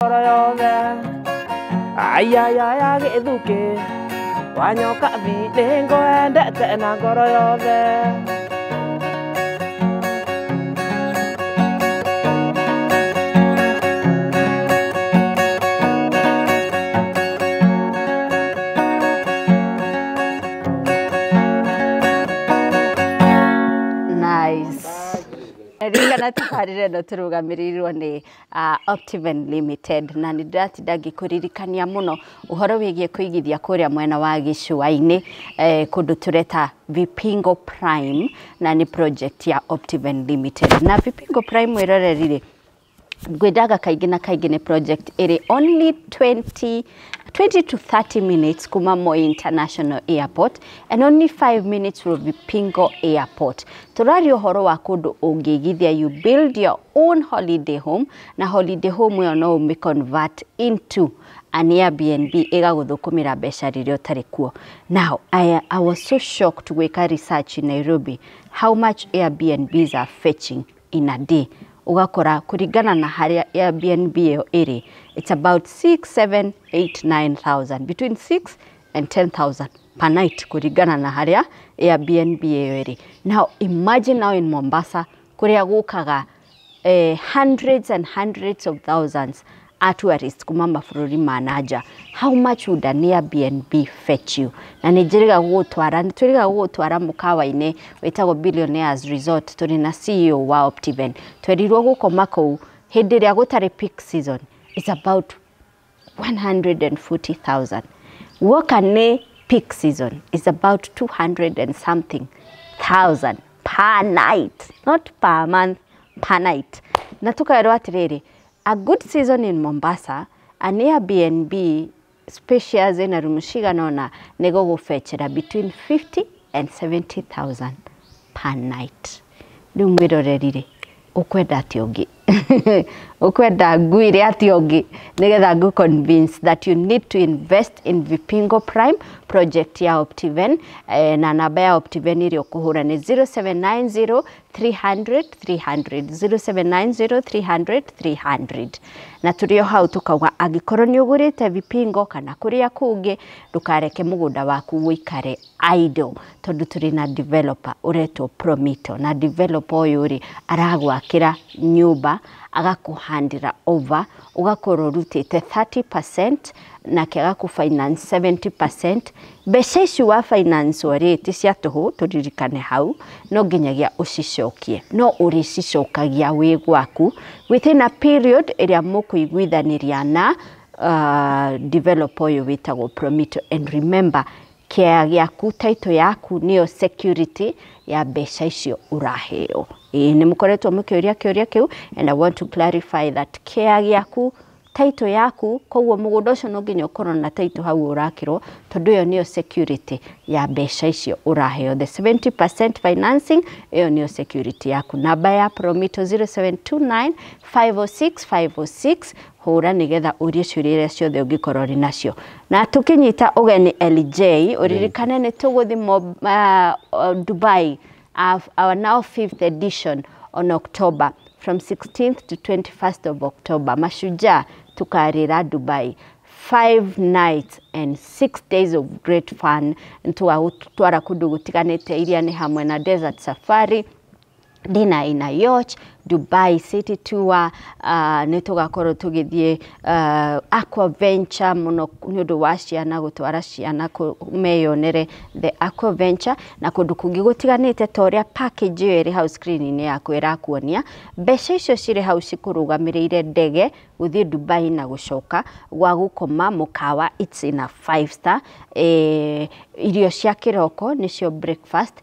ngoro yothe ayayaya githuki wanyoka vingo endete na ngoro yothe Ringa na tukarire no turugamirirwo ni Optiven Limited na nindiratinda ngikuririkania muno uhoro wigie kuigithia kuria mwena wa Gicua-ini kundu tureta Vipingo Prime na ni project ya Optiven Limited na Vipingo Prime wirorerire gwidaga kaingi na kaingi ni project iri only 20 to 30 minutes kuma Moi International Airport and only 5 minutes from Vipingo Airport. Turari uhoro wa kundu ungigithia, you build your own holiday home na holiday home yo no umi convert into an Airbnb igaguthukumira mbeca riria utari kuo. Now I was so shocked gwika research in Nairobi how much Airbnbs are fetching in a day. Ugakora kuringana na haria Airbnb yo iri, it's about 6, 7, 8, 9,000 between 6 and 10,000 per night kuringana na haria Airbnb yo iri. Now imagine now in Mombasa kuria gukaga hundreds and hundreds of thousands at tourists kuma mabũrũri ma nanja. How much would an Airbnb fetch you? Na nijiriga gutwara mukawa-ini wetagwo Billionaires Resort. Turi na CEO wa Optiven. Twerirwo gukoma kou hindi ria gutari peak season is about 140,000. Woka ni peak season is about 200 and something thousand per night, not per month, per night. Na tukaerwo atiriri, a good season in Mombasa, an Airbnb spacious in a room shiganona nego go fetchera between 50 and 70,000 per night. Dumwiro rerire ukwenda ationgi ukwenda nguire ationgi nigetha ngu convince that you need to invest in Vipingo Prime project ya Optiven na namba ya Optiven iri okuhura ni 0790 300 300 0790 300 300 na turio hau tukauga agikorwo ni ugurite Vipingo kana kuria kungi ndukareke mugunda waku wikare idle tondu turi na developer ureto Promito na developer uyu ri aragwakira nyumba agakuhandira over ugakorwo rutite 30% na kega ku finance 70%. Mbeca icio wa finance orete cia tuhu turirikane hau no nginyagia ucicokie no uricicokagia wi gwaku within a period iria mukuiguithaniria na developer uyu witagwo Promito. And remember, care giaku title yaku niyo security ya mbeca icio uraheo. Ni mukoretwo mukiuria kiuria kiu and I want to clarify that care giaku title yaku koguo mugunda ucio no nginya ukorwo na title hau urakirwo tondu yo niyo security ya mbeca icio uraheo. The 70% financing iyo niyo security yaku. Namba ya Promito 0729 506 506 hura nigetha urie ciuria ciothe ungikorwo ri nacio. Na tukinyita ugeni LJ uririkane ni tuguthi Dubai our now 5th edition on October from 16th to 21st of October. Mashujaa tukarira Dubai 5 nights and 6 days of great fun twara kundu gutiganite iria ni hamwe na desert safari, dinner in a yacht, Dubai city tour, nitugakorwo tugithie aqua venture muno nyodo wa ciana gutwara ciana meyonere the aqua venture na kundu kungi gutiganite toria package yo iri house screen ni yaku irakuonia mbeca icio cire hau cikurugamirire ndege guthie Dubai na gucoka gwa gukoma mukawa it's in a 5-star. Irio cia kiroko nicio breakfast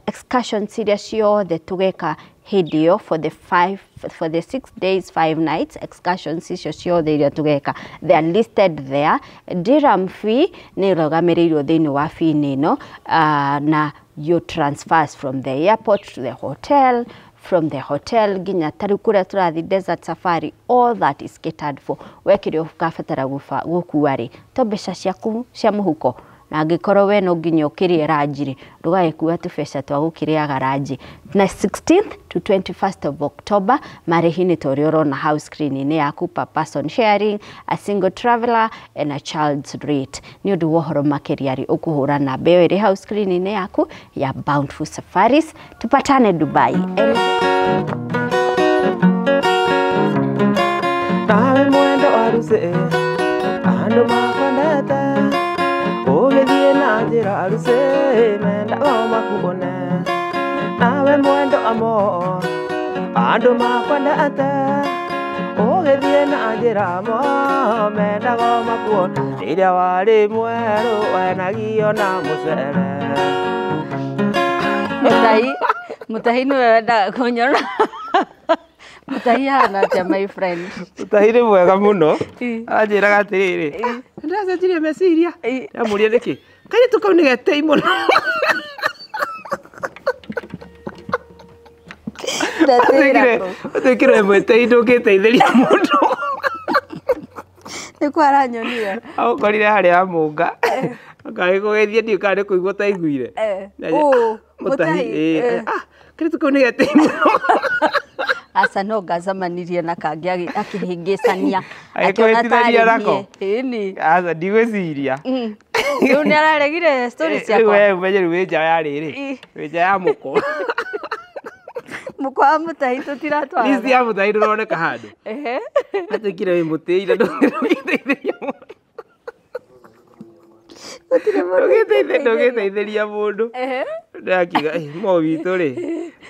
excursion series ciothe tugeka hidio for the 6 days 5 nights excursions icio ciothe iria tugeka they are listed there. Dirham fee ni rogamirirwo thiini wa fee nino na you transfers from the airport to the hotel, from the hotel ginya tarukura turathi desert safari, all that is catered for. Wekirio kafatara gukuari to mbeca ciaku cia muhuko na angĩkorwo we no nginya ũkĩrĩe ranji ndũgagĩkua tũbeca twa gũkĩrĩaga ranji. Na 16th to 21st of October marĩhi nĩ ta ũrĩa ũrona hau screen-inĩ yaku, per person sharing, a single traveller and a child's rate. Nĩ ũndũ wa ũhoro makĩria rĩ ũkũhũra namba ĩyo ĩrĩ hau screen-inĩ yaku ya Bountiful Safaris. Tupatane Dubai. Nawe mwendo aruse andu makwendete ugithie na njira aruse mendaga makuone. Nawe mwendo amo andu makwendete ugithie na njira amo mendaga makuone. Riria wari mweru wenagio na mucere. Mutahi nĩ wendaga kũnyona. Mutahi hana atĩa my friend? Mutahi nĩ mwega mũno. Anjĩraga atĩrĩrĩ, ndĩracenjirie meciria. Ndamũria nĩkĩ? Kairĩtu kau nĩ getei mũno. Ũtwĩkĩrwo mwĩtei ndũngĩteithĩria mũndũ. Nĩkũ aranyonire? Agũkorire harĩa mũnga. Akagĩkũgeithia ndiũ kana nĩ kũigua ũtaiguire. Mutahi. Kairĩtu kau nĩ getei mũno. Asa no ngacamanirie na kangĩ akĩhĩngĩcania. Agĩkũhĩtithania nako? Ĩni. Asa ndigwĩciria. Rĩu nĩ araregire story ciakwa. Rĩu umenye rĩu wĩ nja ya rĩrĩ. Wĩ nja ya mũko. Mũko wa Mutahi tũtiratwara. List ya Mutahi ndũroneka handũ. Atwĩkire wĩ mũtĩire ndũngĩteithĩria mũndũ. Ndũngĩteithĩria mũndũ. Ndakiuga mo witũ rĩ.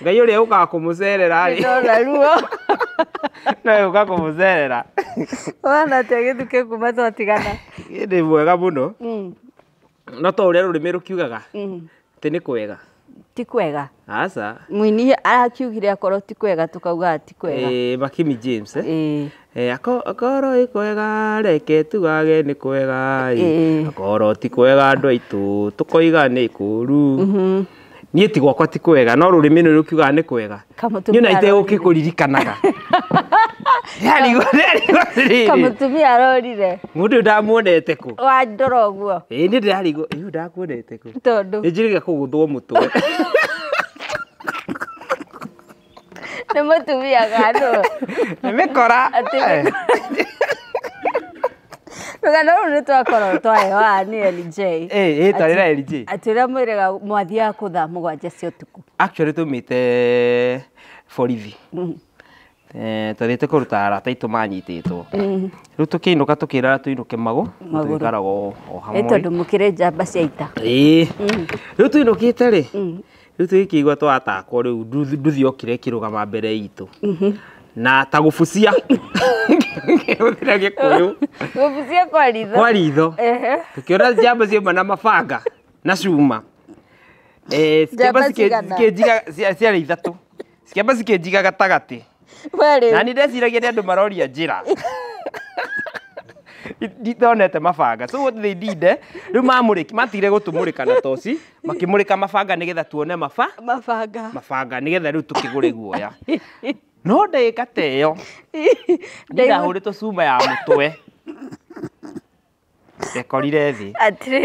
Ngai ũrĩa ũkaga kũmũcerera rĩ. Ndona ruo. Nawe ũka kũmũcerera. Wana atĩa gĩthuke kuma twatigana. Ndĩ mwega mũno. No to ũrĩa rũrĩmĩ rũkiugaga. Atĩ nĩ kwega. Ti kwega. Aca. Mũini arakiugire akorwo ti kwega tukauga ti kwega. Makimi James akorwo ĩ kwega reke tugage nĩ kwega akorwo ti kwega andũ aitũ tũkoiga nĩ kũru. Niĩ ti gwakwa ti kwega no rũrĩmĩ nĩ rũkiugaga nĩ kwega. Niĩ na itegũkĩkũririkanaga. Kamũtumia arorire. Mũndũ ndamuonete kũ? Wandora ũguo. Nĩ ndĩrarigwo ndakuonete kũ? Tondũ nĩnjĩrĩga kũgũthwo mũtwe. Nĩ mũtumia gano. Nĩ mĩkora. Rũgano rũu nĩ twakorwo twaheo nĩ LJ. Twarĩra LJ. Atwĩra mwĩrĩga mwathiaga kũthaa 7 cia ũtukũ. Actually tumĩte borithi. Twathiĩte kũruta arata aitũ manyitĩtwo. Rĩu tũkĩinũka tũkĩra tũinũke magũ. Tũikaraga o hamwe. Tondũ mũkĩrĩ njamba cia ita. Rĩu tũinũkĩte rĩ. Rĩu tũkĩigua twatakwo rĩu nduthi okire ĩkĩrũgama mbere itũ. Na ta gũbucia. Ngĩhũthĩra Gĩkũyũ. Gũbucia kwa ritho. Kwa ritho. Tũkĩona njamba ciauma na mabanga na cuma. Njamba cikĩnjiga ciarĩ ithatũ. Cikĩamba cikĩnjiga gatagatĩ. Na nĩ ndeciragia nĩ andũ maroria njĩra. Nditonete mabanga. So what they did rĩu matigire gũtũmũrĩka na toci makĩmũrĩka mabanga nĩgetha tuone mabanga nĩgetha rĩu tũkĩgũre guoya. No ndagĩka ta ĩyo ndahũrĩtwo cuma ya mũtwe. Ndekorire thĩ.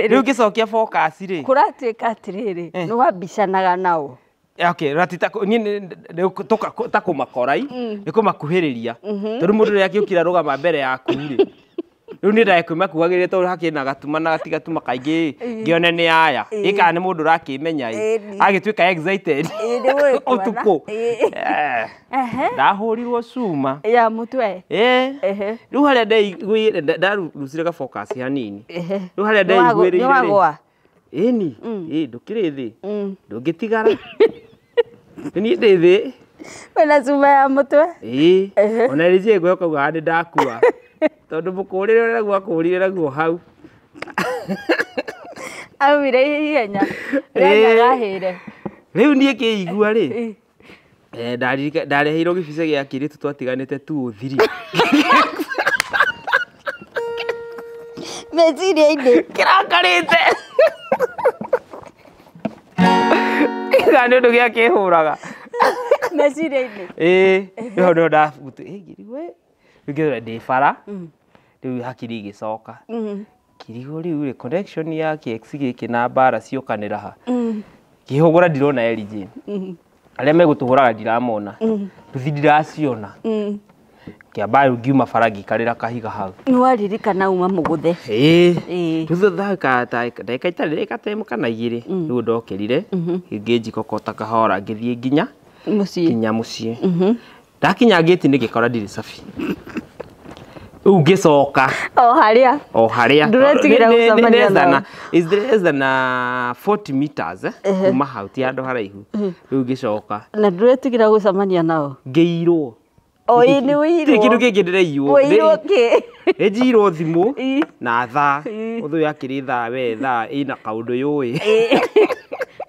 Rĩu ngĩcokia focus rĩ. Kũratuĩka atĩrĩrĩ nĩ wambicanaga nao. Okay, ratita ta kũmakorai nĩ kũmakuhĩrĩria. Tondũ mũndũ rĩrĩa akĩũkira rũgama mbere yaku rĩ. Rĩu nĩ ndakwĩmakuagĩrĩte tondũ hakĩrĩ na gatuma na gatigatuma kaingĩ ngĩone nĩ aya. Ĩka nĩ mũndũ ũrakĩmenya agĩtuĩka excited ũtukũ. Ndahũrirwo cuma ya mũtwe. Rĩu harĩa ndaiguire ndarucire ga focus hanini. Rĩu harĩa ndaiguĩrĩire ĩni ndũkĩrĩ thĩ ndũngĩtigara. Niĩ ndĩ thĩ. Wĩna cuma ya mũtwe? Ona rĩnjĩ ngwe ũkauga nĩ ndakua. Tondũ mũkũrĩre ũrĩa gwakũrire naguo hau. Aumire ihenya. Rĩagahĩre. Rĩu niĩ kĩigua rĩ. Ndareheirwo gĩbica gĩa kĩrĩtu twatiganĩte 203. Meciria-inĩ kĩrakarĩte. Ĩga nĩ ũndũ gĩakĩhũraga. Meciria-inĩ. Rĩu nĩho ndabutire. Ngĩrigwo ngĩthora ndĩ bara. Rĩu hakiri igĩcoka. kirigo riu connection ya KX giki na bara ciokanira ha kihogora ndirona LG aria megutuhuraga ndiramona tuthi ndiraciona kiamba ngiuma faragi karira kahiga hau ni waririkana uma muguthe tuthothaka ndeka itari katemu kana igiri riu ndokerire nginji kokota kahora ngithie nginya mucii ndakinya ngiti nigikora ndiri safi ngicoka o haria nduretigira gucamania na is less than 40 meters kuma hau ti andu haraihu riu ngicoka na nduretigira gucamania nao ngiirwo ni wiro kindu kingi ndireiywo wiro ki ejiro thimu na thaa uthu yakiri thaa we thaa ina kaundu yui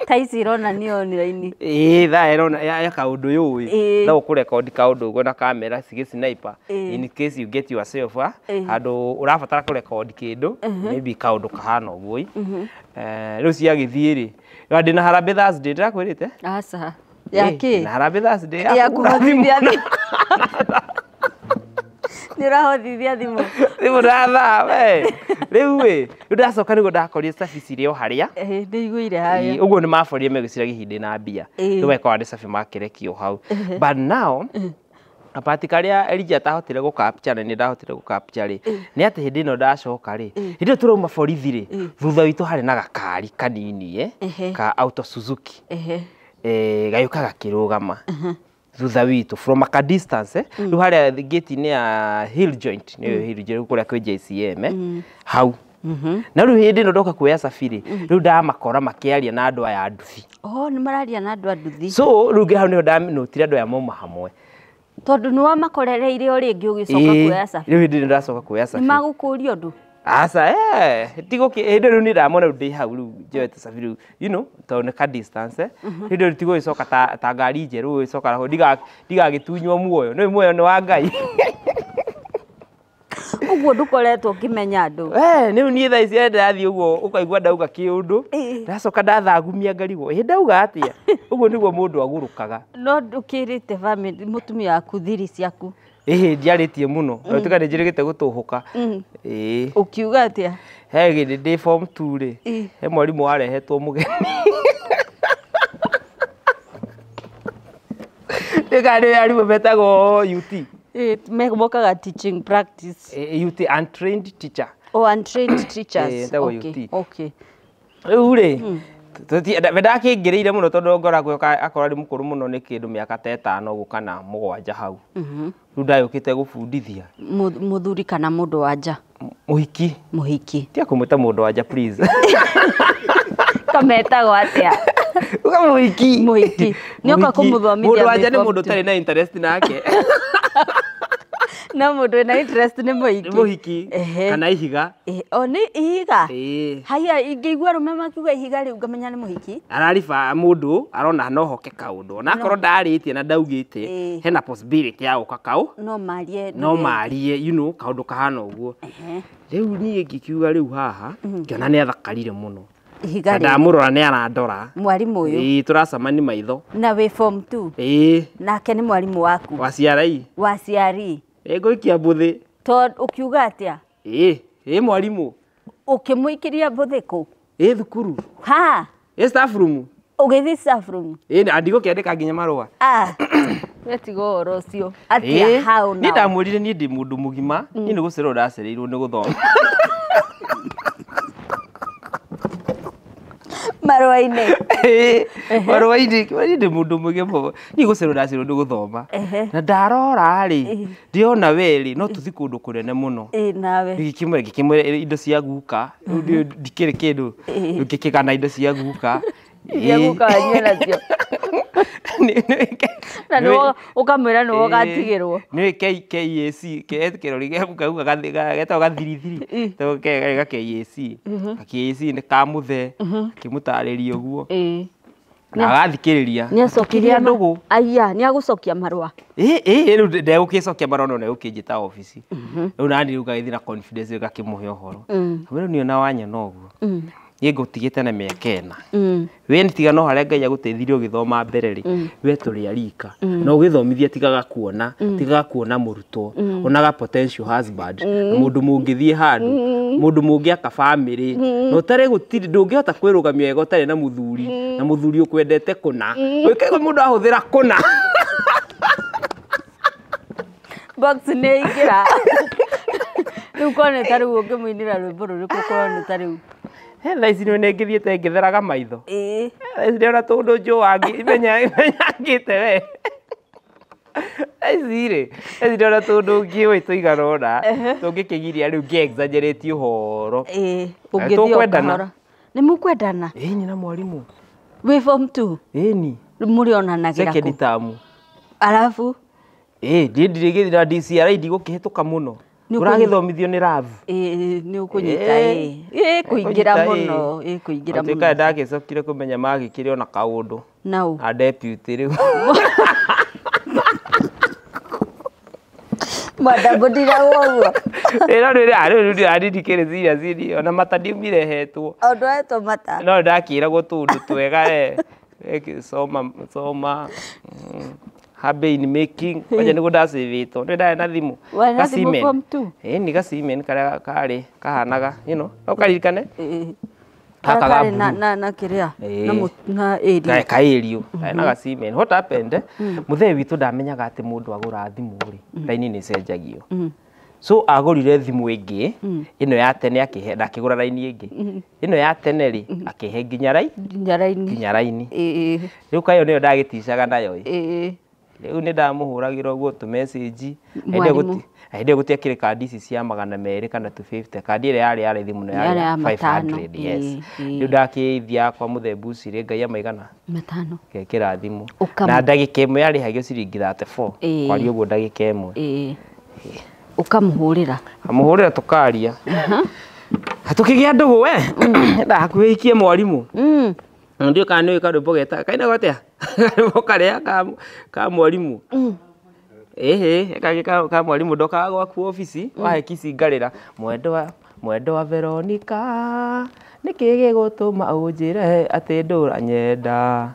taisi rona ni online thaa erona ya kaundu yui thaa ukurekondi kaundu go na kamera sige sniper in case you get yourself handu urabatara kurekondi kindu maybe kaundu kahana uguo riu cia githie ri ndi na Harambee Thursday ndirakwirite aca yaki na Harambee Thursday ya kuhothithia nirahothithia thimu ratha we riu we ndacoka nigo ndakorire safi cirio haria ndiguire haria uguo ni maborire megicira gihinde na mbia riu weka ndi safi makirekio hau but now apati karia Elija atahotire gukapcha na ni ndahotire gukapcha ri ni ati hindi no ndacoka ri hindi turauma borithi ri thutha witu hari na gakari kanini ka auto Suzuki gayuka gakirugama thutha witu from a distance riu haria gate ni ya Hill Joint ni Hill Joint kuria kwi JCM hau na riu hindi no ndoka kuya safiri riu ndamakora makiaria na andu aya nduthi ni mararia na andu a nduthi so riu hau ni ndaminutire andu aya moma hamwe tondu ni wamakorereire uri ngi ugicoka kuya safiri riu hindi ndacoka kuya safiri ni magukuria ndu asa tigoki hindi riu ni ndamona ndi hau riu njoete safiri you know tondu ka distance hindi riu tigo icoka ta ngari njeru icoka ho ndigagitunywo muoyo ni muoyo ni wa Ngai uguo ndukoretwo ngimenya andu niu ni thaa ici ndathii uguo ukaigua ndauga kiundu ndacoka ndathagumia ngarigo ndauga atia uguo niguo mundu agurukaga no ndukirite family mutumia waku thiri ciaku ndiaritie muno tuka njirigite gutuhuka ukiuga atia he gindi ndi form 2 ri he mwarimu warehetwo mugeni ndikari arimu betagwo UT mokaga teaching practice UT untrained teacher untrained teachers okay riu ri ndakingiriire muno tondu ngoragwo akorwo ari mukuru muno ni kindu miaka 5 uguo kana 7 hau riu ndayukite gubundithia muthuri kana mundu wanja muhiki tia kumwita mundu wanja please kametagwo atia uga muhiki nioka kumuthomithia mundu wanja ni mundu tari na interest nake na mundu na interest ni muhiki kana ihiga ni ihiga haya ingĩigua rume makiuga ihiga riu ngamenya ni muhiki arariba mundu arona no hoke kaundu na akorwo ndaritie na ndaugite hena possibility ya guka kau no marie you know kaundu kahana uguo riu nie ngikiuga riu haha kiona ni athakarire muno ndamurora ni arandora mwarimu uyu turacamani maitho na we form 2 nake ni mwarimu waku waciari nguikia mbuthi to ukiuga atia mwarimu ukimuikiria mbuthi ku thukuru staff room ugithi staff room andigo kiandika nginya marua wetigo oro ucio atia hau na ni ndamwirire ni ndi mundu mugima ni gucerwo ndacereirwo ni guthoma marua-ini ndi mundu mugima ni gucerwo ndacerwo ni guthoma na ndarora ri ndiona weri no tuthi kundu kunene muno nawe ngikimwe indo cia guka ndikiri kindu ngikigana indo cia guka nacio na no ukamwira no ugatigirwo ni KAC kirori gekuga getagwo gathirithiri to KAC ni kamuthe kimutariria uguo na agathikiriria ni acokiria ndugu aya ni agucokia marua riu ndegukicokia marua no negukinjita office riu nani riu gagithi na confidence gakimuhe uhoro riu niona wanya noguo ye ngutigite na mĩaka 4 we ni tiga no haria Ngai aguteithirie ugithoma mbere ri we turi arika no ugithomithia tigaga kuona murutwo onaga potential husband mundu mungithie handu mundu mungiaka family no tare gutiri ndungihota kwirugamia ego tare na muthuri ukwendete kuna wikego mundu ahuthira kuna box ne igira riu kone tariu ungimuinira rwimbo ruriku kone tariu thaa ici nĩ ngithiĩte ngĩtheraga maitho thaa ici ndĩona tũndũ njũa imenyangĩte we ici ndĩona tũndũ ngĩũĩ tũigana ũna tũngĩkĩgiria rĩu ngĩ-exaggerate ũhoro tũkwendana nĩ mũkwendana ĩni na mwarimũ wĩ form 2 ĩni mũrĩonanagira second term alafu ndirĩ na DCRI ndigũkĩhĩtũka mũno uragithomithio ni ravu ni ukunyita kuingira muno kuingira muno tika ndagicokire kumenya magikire ona kaundu nau a deputy riu madabodira wowo riri ndikire serious ona mata ndiumire hetwo ondu eto mata no ndakiragwo tundu twega soma habe in making kwaje niguo ndacivitwo ndi ndae na thimu gacimen ni gacimen karia kari kahanaga no karirikane kaka na kiria na area kairiu na gacimen what happened muthee witu ndamenyaga ati mundu agura thimu ri raini ni cenjagio so agurire thimu ingi ino ya tene akigura raini ingi ino ya tene ri akihe nginya raini riu kayo niyo ndagiticaga nayo riu ni ndamuhuragira uguo tu message ende gutia kire kandi ici cia 200 kana 250 kandi ile yari thimu no yari 500 yes riu ndakiithia kwa muthembu cire Ngai amaigana 5 gekira thimu na ndagika imwe yari hagio ciringi 34 kwari uguo ndagika imwe ukamuhurira amuhurira tukaria hatukigia ndugu we ndakuikie mwarimu ndio kana nĩ karwĩmbo geta kaina gwatia karwĩmbo karia ka mwarimu ka mwarimu ndokaga gwaku ofici wahe kisi ngarĩra mwendo wa Veronica nĩkĩ gĩgũtũma ũnjĩre atĩ ndũra nyenda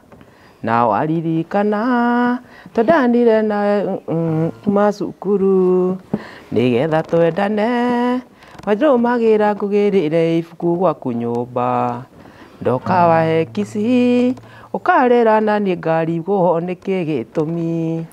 na waririkana twendanire na macukuru nĩgetha twendane wanjũmagĩra ngũgĩrĩre ibuku gwaku nyũmba ndoka wahe kisi ukarera na ni ngari guo niki gitumi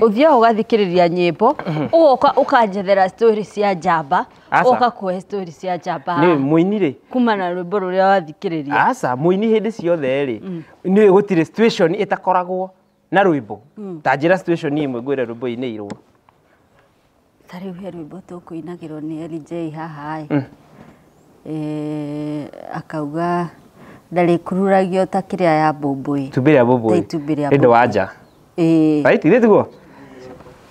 uthia ugathikiriria nyimbo ugoka ukanjethera story cia njamba ugoka kuhe story cia njamba ni muini ri kumana rwimbo ruria wathikiriria asa muini hindi ciothe ri ni gutire situation itakoragwo na rwimbo ta njira situation imwe ngwire rwimbo inirwo tari he rwimbo tukuinagirwo ni LJ haha akauga ndari kururagio ta kiria ya Bomboi tubiria Bomboi ndo wanja right ithiguo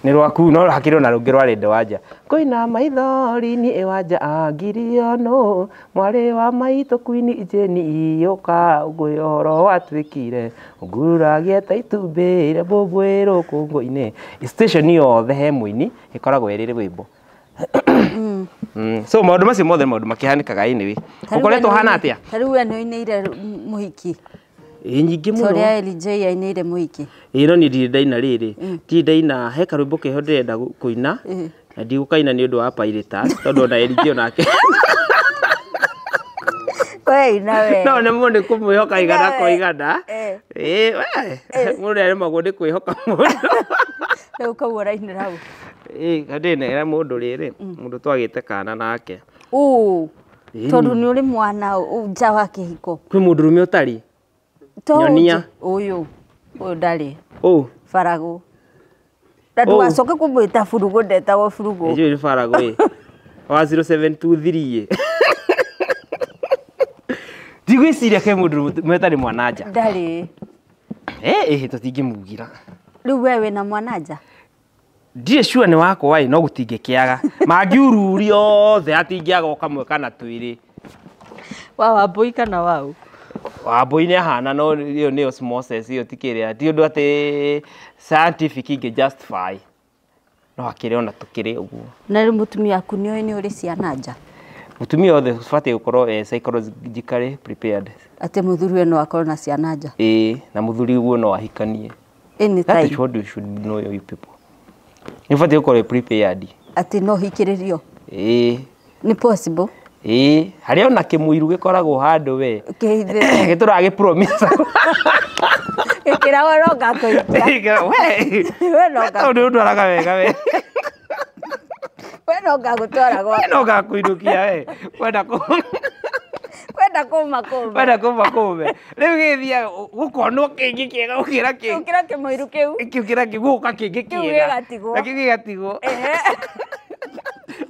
ni rwaku no hakiro na rungi rwa rende wanja koina maithori ni ewanja angirio no mwari wa maito kwini Jeni yoka ugoyoro watwikire ngururagia ta itumbire Bomboi rukungu-ini station yothe he muini ikoragwo erire wimbo so maundu macio mothe maundu makihanikaga ini ukoretwo hana atia tariu we no ineire muhiki nyingi muno soria LJ aineire muhiki no ni ndi ndaina riri ti ndaina he karwimbo keho ndirenda kuina na ndigukaina ni undu wa piratas tondu na LJ onake we nawe no ne mundu kumwihoka igana kwa igana we mundu ari magundi kwihoka mundu rĩu kaguo rainĩ rau ndĩnera mũndũ rĩrĩ mũndũ twagĩte kana nake tondũ nĩ ũrĩ mwana nja wa kĩhiko kwĩ mũndũrũme ũtarĩ nyonia ũyũ ndarĩ Faragũ na ndũgacoke kũmwĩta Burugũ ndetagwo Burugũ nĩ Faragũ wa 0723 ndigwĩciria ke mũndũrũme ũtarĩ mwananja ndarĩ tũtingĩmugira rĩu we wĩna mwananja ndirĩ sure nĩ wakwa no gũtingĩkĩaga mangiururio othe atingĩaga kamwe kana twĩrĩ wa Wambũi kana wau Wambũi nĩ ahana no ĩyo nĩ osmosis ĩyo tikĩrĩa ti ũndũ atĩ scientific ingĩ justify no akĩrĩ ona tũkĩrĩ ũguo na rĩu mũtumia waku nĩ ũrĩ ciana nja mutumia othe bati gukorwo psychologically prepared ati muthuri no akorwo na ciana nja na muthuri uguo no ahikanie anytime that is what you should know you people you bati gukorwo prepared ati no hikiririo ni possible haria ona kimuiru gikoragwo handu we kihithire gituragi promise ikira woro ngakoikia we no ga ndu araga wega we we no ngagutwara gwa no gakuirukia we kwenda kuma riu githia gukonwo kingi kiega ukira kimuiru kiu ukira kiguka kingi kiega na kingi gatigwo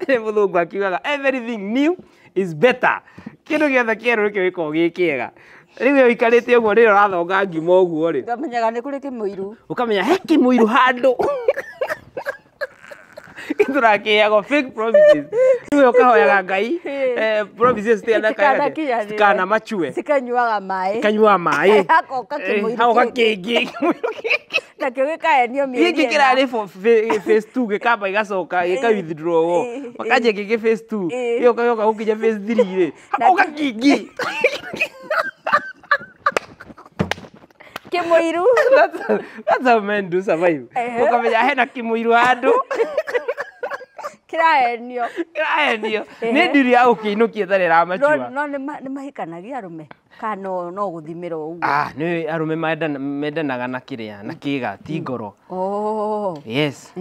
ni muthungu akiugaga everything new is better kindu giothe kieru gikiko gikiega riu ikarite uguo riro rathonga ngima uguo ri ngamenyaga ni kuri kimuiru ukamenya he kimuiru handu iturakiago fake promises riu ukahoyaga ngai promises kana machue sikanyuaga mai hakoka kingi na kio gikaenio mieri giki kirari phase 2 gikamba igacoka gika withdraw makanje giki phase 2 iyo kayoka gukinya phase 3 ri hakoka kingi kimuiru that's how men do survive ukamenya hena kimuiru handu kiraenio ni ndiri ya ukiinukia tare ra machua no ni mahikanagia arume kana no guthimira uguo ni arume mendanaga na kiria na kiga ti ngoro yes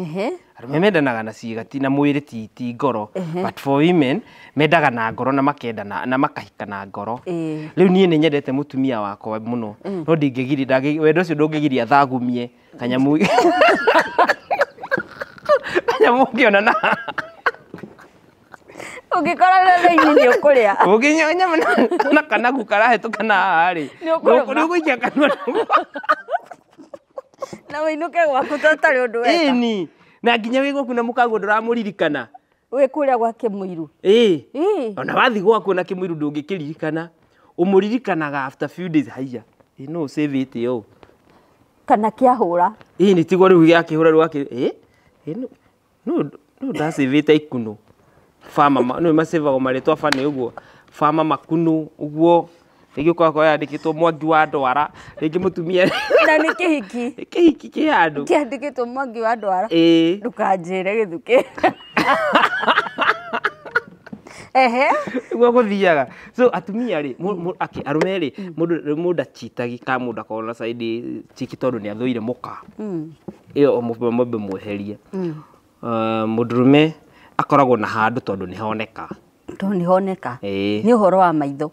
arume mendanaga na ciiga ti na mwiri ti ngoro but for women mendaga na ngoro na makendana na makahika na ngoro riu nie ni nyendete mutumia wakwa muno no ndingigiri wendo ucio ndungigiria thagumie kanyamu kanyamu na ugikora thĩinĩ nĩ ũkũrĩa ũngĩnyonya na kanagu karahĩtũka na harĩ nĩ ũgũikia kanua na wĩinũke gwaku tũtarĩ ũndũ weka ĩni na nginya wĩ gwaku na mũkaguo ndũramũririkana wĩ kũrĩa gwa kĩmũiru ona wathi gwaku na kĩmũiru ndũngĩkĩririkana ũmũririkanaga after few days haiya no save it yo kana kĩahũra nĩ tigwo rĩu gĩakĩhũra rĩu no ndasave it ikuno fama no masevago maretwa fane uguo fama makunu uguo rĩngĩ ũkoragwo yandĩkĩtwo Mwangi wa Ndwara rĩngĩ mũtumia na nĩ kĩhiki kĩ handũ kĩandĩkĩtwo Mwangi wa Ndwara ndũkanjĩre gĩthukĩ uguo gũthiaga so atumia rĩ arume rĩ mũndũ achitagi ka mũndũ akorwo na side chiki tondũ nĩ athũire mũka ĩyo mũmbe mweherie mũndũrũme akoragwo na handu tondu ni honeka ni uhoro wa maitho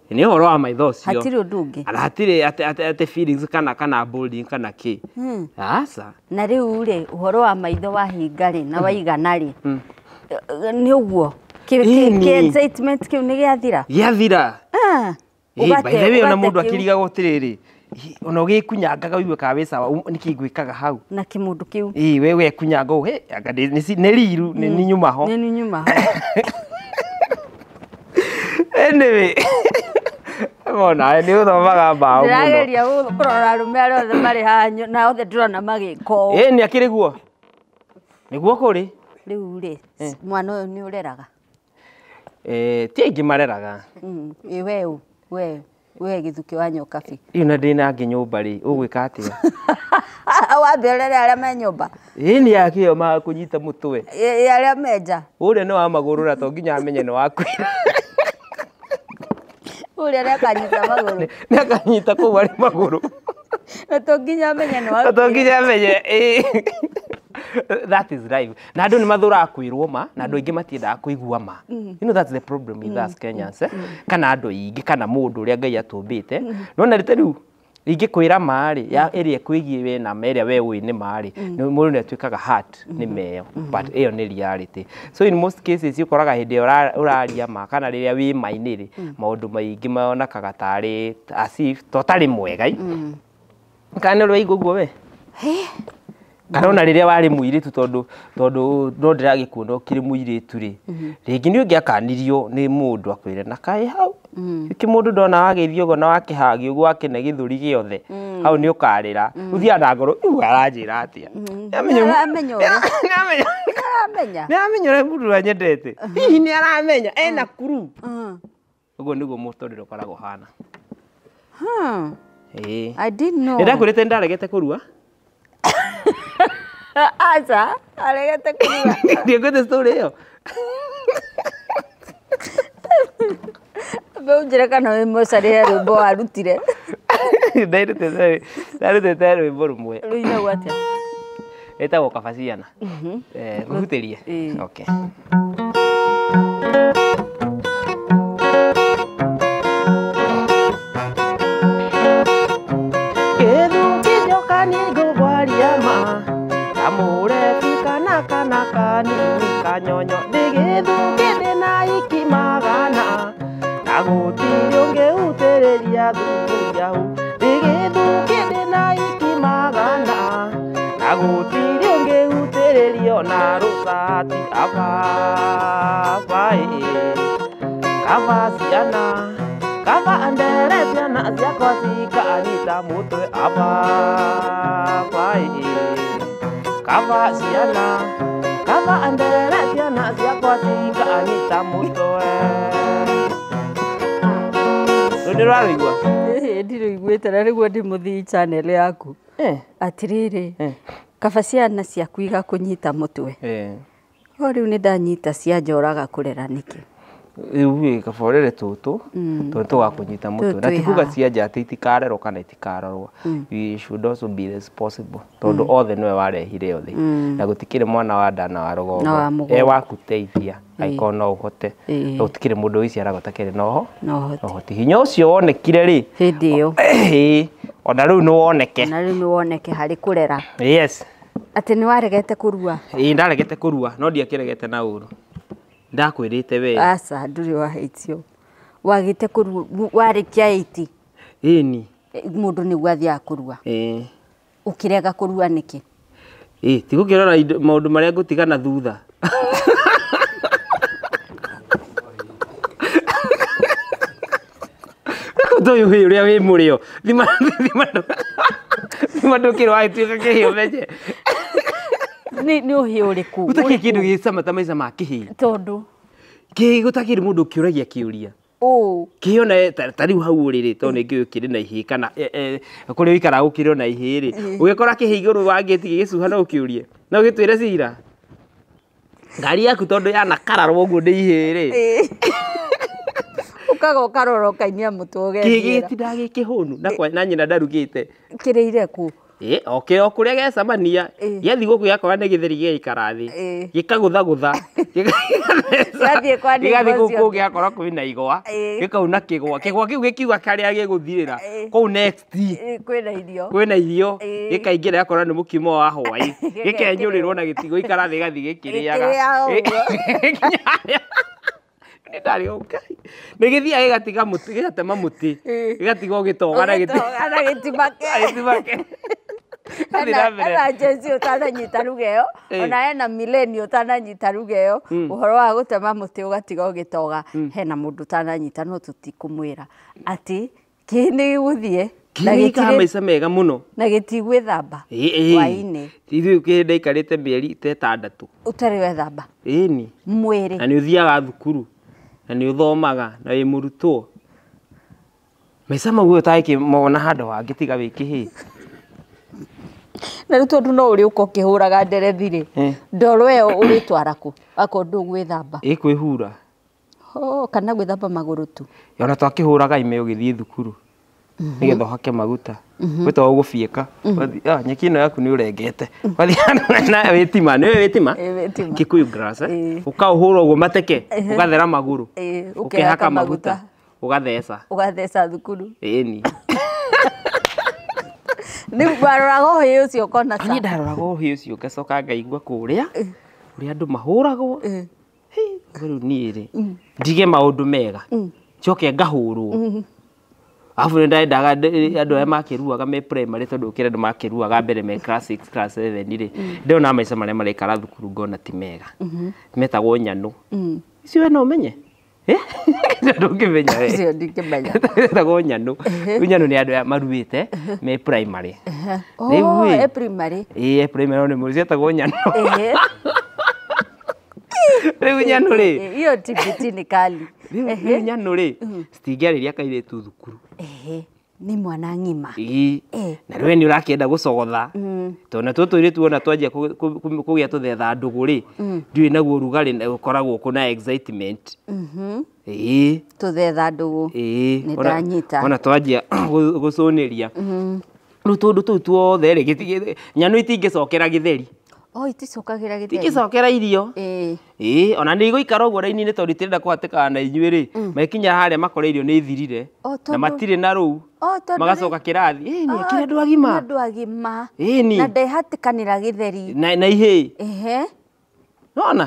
ucio hatirĩ ũndũ ũngĩ ana hatirĩ ate feelings kana bullying kana ki asa na rĩu rĩ uhoro wa maitho wahinga rĩ na waigana rĩ ni ũguo excitement kiu ni gĩathira by the way ona mũndũ akĩrigagwo tirĩrĩ ona ũgĩkunyangaga wigue ka wĩ sawa nĩkĩ ngwĩkaga hau na kĩmũndũ kĩu we wekunyanga anga nĩ riru nĩ nyuma ho anyway ona nĩ ũthomaga mbaũ mũno ndĩrageria kũrora arũme arĩa othe marĩ haha na othe ndĩrona magĩka ũũ nĩ akĩrĩ guo nĩguo kũrĩ rĩu rĩ mwana ũyũ nĩ ũreraga ti aingĩ mareraga we gĩthukĩ wa nyokabi rĩu na ndĩna ngĩ nyũmba rĩ ũgwĩka atĩa wambe ũrere arĩa me nyũmba nĩ akĩo makũnyita mũtwe arĩa menja ũrĩa nĩ wa magũrũ na to nginya amenye nĩ wakwĩra ũrĩa nĩ akanyita magũrũ nĩ akanyita kũu arĩ magũrũ na to nginya amenye nĩ wakwĩra to nginya amenye that is life na andũ nĩ mathũraga kwĩrwo ma na andũ aingĩ matiendaga kũigua ma you know that's the problem with us Kenyans kana andũ aingĩ kana mũndũ ũrĩa Ngai atũmbĩte nona rĩta rĩu ingĩkwĩra ma rĩ ya ĩrĩa kwĩgie we na ĩrĩa we ũĩ nĩ ma rĩ mũndũ nĩ atuĩkaga heart nĩ meo but ĩyo nĩ reality so in most cases ũkoraga hĩndĩ ĩyo ũraria ma kana rĩrĩa wĩ maini rĩ maũndũ maingĩ monekaga tarĩ as if totarĩ mwega kana nĩ ũraigua ũguo we kana ona rĩrĩa warĩ mũirĩtu tondũ no ndĩragĩkuona ũkĩrĩ mũirĩtu rĩ rĩngĩ nĩ ũngĩakanirio nĩ mũndũ akwĩre na kaĩ hau iki mũndũ ndona wagĩithio ũguo na wakĩhagi ũguo wakĩne gĩthũri gĩothe hau nĩ ũkarĩra ũthiaga na ngoro aranjĩra atĩa aramenya nĩ aramenya ũrĩa mũndũ ũrĩa nyendete hihi nĩ aramenya ena kuru ũguo nĩguo mũtũrĩre ũkoragwo hana I didn't know. Ndakwĩrĩte ndaregete kũrua aca aregete kũrua ndiĩkwĩte story ĩyo Beunjire kana we mocaria rwĩmbo warutire ndarutĩte rwĩmbo rũmwe rũina gwatĩa ĩtagwo Kabaciana ngũhutĩrie okay Kanyonyo ndigithukire na ikimagana na gutiri ungiutereria thuku yau ndigithukire na ikimagana na gutiri ungiutereria na rusati Kabaciana kaba andere ciana ciakwa cikanyita mutwe Kabaciana kaba andere ciana ciakwa cikanyita mutwe ndirarigwa ndiriguĩte na nĩguo ndĩmũthii channel yaku atirĩrĩ Kabaciana ciaku igakũnyita mũtwe rĩu nĩ ndanyita cia njoraga kũrera nĩkĩ rĩu kaborere tũtũ tũgakũnyita mũtwe na tikuga cia nja atĩ itikarerwo kana itikarorwo we should also be responsible tondũ othe nĩwe warehire othe na gũtikĩrĩ mwana wa nda na wa rũgongo wakuteithia angĩkorwo no ũhote gũtikĩrĩ mũndũ wĩciaraga ũtakĩrĩ na ũhoti hinya ũcio wonekire rĩ hĩndĩ ĩyo ona rĩu nĩ woneke harĩ kũrera yes atĩ nĩ waregete kũrua ndaregete kũrua no ndiakĩregete na ũru ndakwĩrĩte we aca ndũrĩ waheitio wagĩte kũrua warĩkia 80 ĩni mũndũ nĩguo athiaga kũrua ũkĩrega kũrua nĩkĩ tigũkĩrora maũndũ marĩa ngũtigana thutha ũyũ ũrĩa wĩ mũrĩo thima ndũkĩrĩ wagĩtuĩka kĩhĩo menye nĩ ũhĩĩ ũrĩkũ gũtakĩrĩ kĩndũ gĩcama ta maica ma kĩhĩĩ tondũ gũtakĩrĩ mũndũ ũkĩũragia kĩũria kĩona ta rĩu hau ũrĩrĩ tondũ nĩngĩ ũkĩrĩ na ihĩĩ kana kũrĩa ũikaraga gũkĩrĩ na ihĩĩ rĩ ũgĩkora kĩhĩĩ igũrũ wa gĩti gĩgĩcuha no ũkĩũrie no ũgĩtwĩre cira ngari yaku tondũ yanakararwo ũguo nĩ ihĩĩ rĩ ũkaga ũkarora ũkainia mũtwe ũgeethira gĩtindaga gĩkĩhũnu na nyina ndarugĩte kĩrĩire kũ o kũrĩa gecamania gĩathi gũkũ gĩakora nĩ gĩtheri gĩgaikara thĩ gĩkagũthagũtha gĩgathiĩ gũkũ gĩakora kwĩna igwa gĩkauna kĩgwa kĩu gĩkiuga karĩa gĩgũthirĩra kũu next kwĩna irio gĩkaingĩra gĩakora nĩ mũkimo wa hwaĩ gĩkenyũrĩrwo na gĩtigũikara thĩ gĩgathiĩ gĩkĩrĩaga nĩ gĩthiaga gĩgatiga mũtĩ gĩgatema mũtĩ gĩgatiga ũgĩtoga na gĩtima kĩ ena Jesi ũtananyita rugeo ona ena Millennial ũtananyita rugeo ũhoro wa gũtema mũtĩ ũgatiga ũgĩtoga hena mũndũ ũtananyita no tũtikũmwĩra atĩ kĩ nĩ gĩgũthiĩ gĩikara maica mega mũno na gĩtigwĩthamba hwaĩ-inĩ ithuĩ kĩhĩnda ikarĩte mĩeri ta 6 ũtarĩ wethamba ĩni mwĩrĩ na nĩ ũthiaga thukuru na nĩ ũthomaga na wĩ mũrutwo maica mau ũtagĩkĩmona handũ hangĩ tiga wĩ kĩhĩĩ na rĩu tondũ no ũrĩ ũka ũkĩhũraga nderethi-rĩ ndoro ĩyo ũrĩtwara kũ akorwo ndũgwĩthamba kwĩhura kana gwĩthamba magũrũ tu ona twakĩhũraga ime ũgĩthiĩ thukuru nĩgetha ũhake maguta gwĩtagwo gũbiĩka nyeki ĩno yaku nĩ ũrengete wathiĩ na wĩtima nĩwe wĩtima Kikuyu grass ũkaũhũra ũguo mateke ũgathera magũrũ ũkĩhaka maguta ũgatheca thukuru ĩni nĩ waroraga ũhĩĩ ũcio ũkona niĩ ndaroraga ũhĩĩ ũcio ngacoka ngaigua kũrĩa andũ mahũragwo rĩu niĩ-rĩ ndige maũndũ mega njoke ngahũrwo afu nĩ ndendaga andũ arĩa makĩruaga me primary tondũ ũkĩrĩ andũ makĩruaga mbere me class 6 class 7-rĩ ndĩrona maica marĩa maraikara thukuru ngona ti mega metagwo nyanũ icio we no ũmenye ndũngĩmenya we metagwo nyanũ nyanũ nĩ andũ maruĩte me primary primary primary nĩ mũndũ cietagwo nyanũ Riu nyanu ri. Hiyo tibiti ni kali. Riu nyanu ri. Stingiariria kairetu thukuru. Ni mwana ng'ima. Na rĩu ni ũrakĩenda gũcogotha. Tona tũtũ ire tuona twanjia kũgĩa tũthetha ndũgũ ri. Ndiũĩ naguo rugarĩ ũkoragwo kuna excitement. Tũthetha ndũgũ. Nĩ ndanyita. Ona twanjia gũcũnĩria. Rĩu tũndũ tũu tuothe rĩ nyanu itingĩcokera gĩtheri. Iticokagĩra gĩtheri. Itingĩcokera irio. Ona nĩ igũikara ũguo raini-inĩ tondũ itirenda kũhatĩkana na inyuĩ rĩ. Makinya harĩa makore irio nĩ ithirire. Na matirĩ na rũu. Magacoka kĩrathi. Nĩ akĩrĩ andũ agima. Andũ agima. Na ndehatĩkanĩra gĩtheri. Na ihĩ. Nona?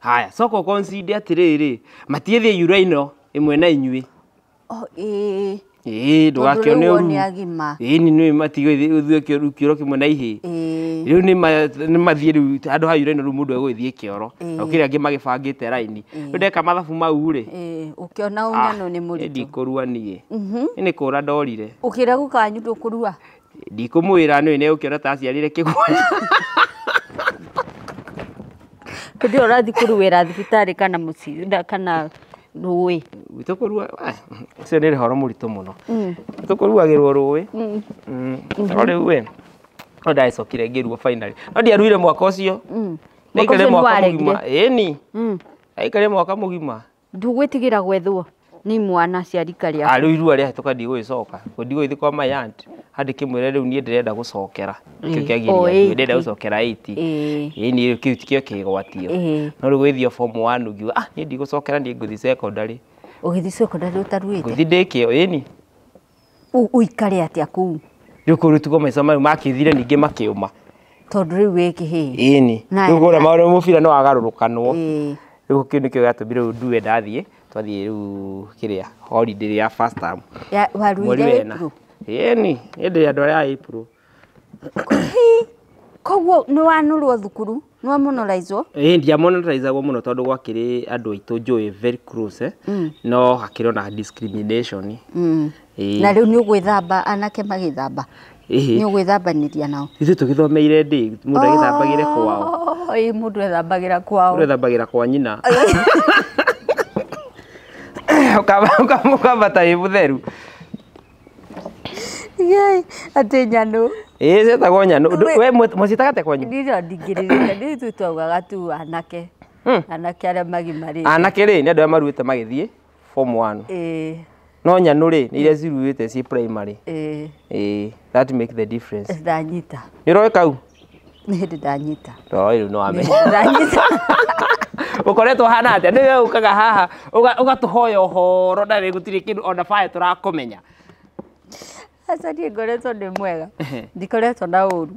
Haya, soko consider atĩrĩrĩ. Matiĩthie uraino ĩmwe na inyuĩ. Ndũgakĩone ũru. Ni nĩ matigo ithuĩ kĩoro kĩmwe na ihĩ. Rĩu nĩ mathiĩ rĩu handũ ha uraino rĩu mũndũ egũgĩthiĩ kĩoro. Na gũkĩrĩ angĩ magĩbangĩte raini. Rĩu ndeka mathabu mau rĩ. Ũkĩona ũnyano nĩ mũritũ. Ndikũrua niĩ. Nĩ kũra ndorire. Ũkĩra gũkanyu ndũkũrua. Ndikũmwĩra nĩ ũkĩona ta aciarire kĩguoya. Ndio ũrathiĩ kũruĩra thibitarĩ kana mũciĩ kana rũĩ. Tũkũrua ũcio nĩ ũhoro mũritũ mũno. Tũkũruagĩrwo rũĩ. Rĩu we no ndacokire ngĩrua finally. No ndiaruire mwaka ũcio. Ndaikare mwaka mũgima. Ĩni. Ndaikare mwaka mũgima. Ndũgwĩtigĩra gwethwo ni mwana aciarika rĩaku. Rĩu irua rĩahĩtũka ndigũgĩcoka. Ndigũgĩthiĩ kwa my aunt. Handĩkĩmwĩre rĩu niĩ ndĩrenda gũcokera. Kĩu kĩagiria ndĩrenda gũcokera 80. Ĩni kĩu tikĩo kĩgwatio. No rĩu gwĩthio form 1 ngiuga niĩ ndigũcokera niĩ ngũthiĩ secondary. Ũgĩthiĩ secondary ũtaruĩte? Ngũthiĩ ndĩkĩo ĩni. Ũikare atĩa kũu? Rĩu kũrutwo maica mau makĩthire ningĩ makĩũma. Tondũ rĩu wĩ kĩhĩ. Ĩni. Rĩu gũra maũndũ mũbira no wagarũrũkanwo. Rĩu kĩu nĩkĩo gĩatũmire rĩu nduwe ndathiĩ. Twathiĩ rĩu kĩrĩa holiday ya first term. Waruire April? Ĩni. Hĩndĩ ya andũ arĩa a April. Koguo nĩ wanũrwo thukuru? Nĩ wamonolaizwo? Ndiamonolaizagwo mũno tondũ gwakĩrĩ andũ aitũ njũĩ very close. No hakĩrĩ ona discrimination. Na rĩu nĩ ũgwĩthamba anake magĩthamba? Nĩ ũgwĩthambanĩria nao? Ithuĩ tũgĩthomeire ndĩ mũndũ agĩthambagĩre kwao. Mũndũ ethambagĩra kwao. Mũndũ ethambagĩra kwa nyina. Ũkambata wĩ mũtheru. Atĩ nyanu. Ciĩtagwo nyanu. We mũciĩtaga atĩa kwanyu? Ndirĩ ndingĩrĩrĩka. Nĩ ithuĩ twaugaga tu anake. Anake arĩa magimarĩte. Anake rĩ nĩ andũ arĩa maruĩte magĩthiĩ form 1. No nyanu rĩ nĩ iria ciruĩte ciĩ primary. That make the difference. Ndanyita. Nĩ ũroĩ kau? Nĩ hĩndĩ ndanyita. Rĩu no amenya. Ndanyita. Ũkoretwo hana atĩa nĩwe ũkaga haha ũgatũhoya ũhoro na gũtirĩ kĩndũ ona bae tũrakũmenya. Aca niĩ ngoretwo ndĩ mwega. Ndikoretwo na ũru.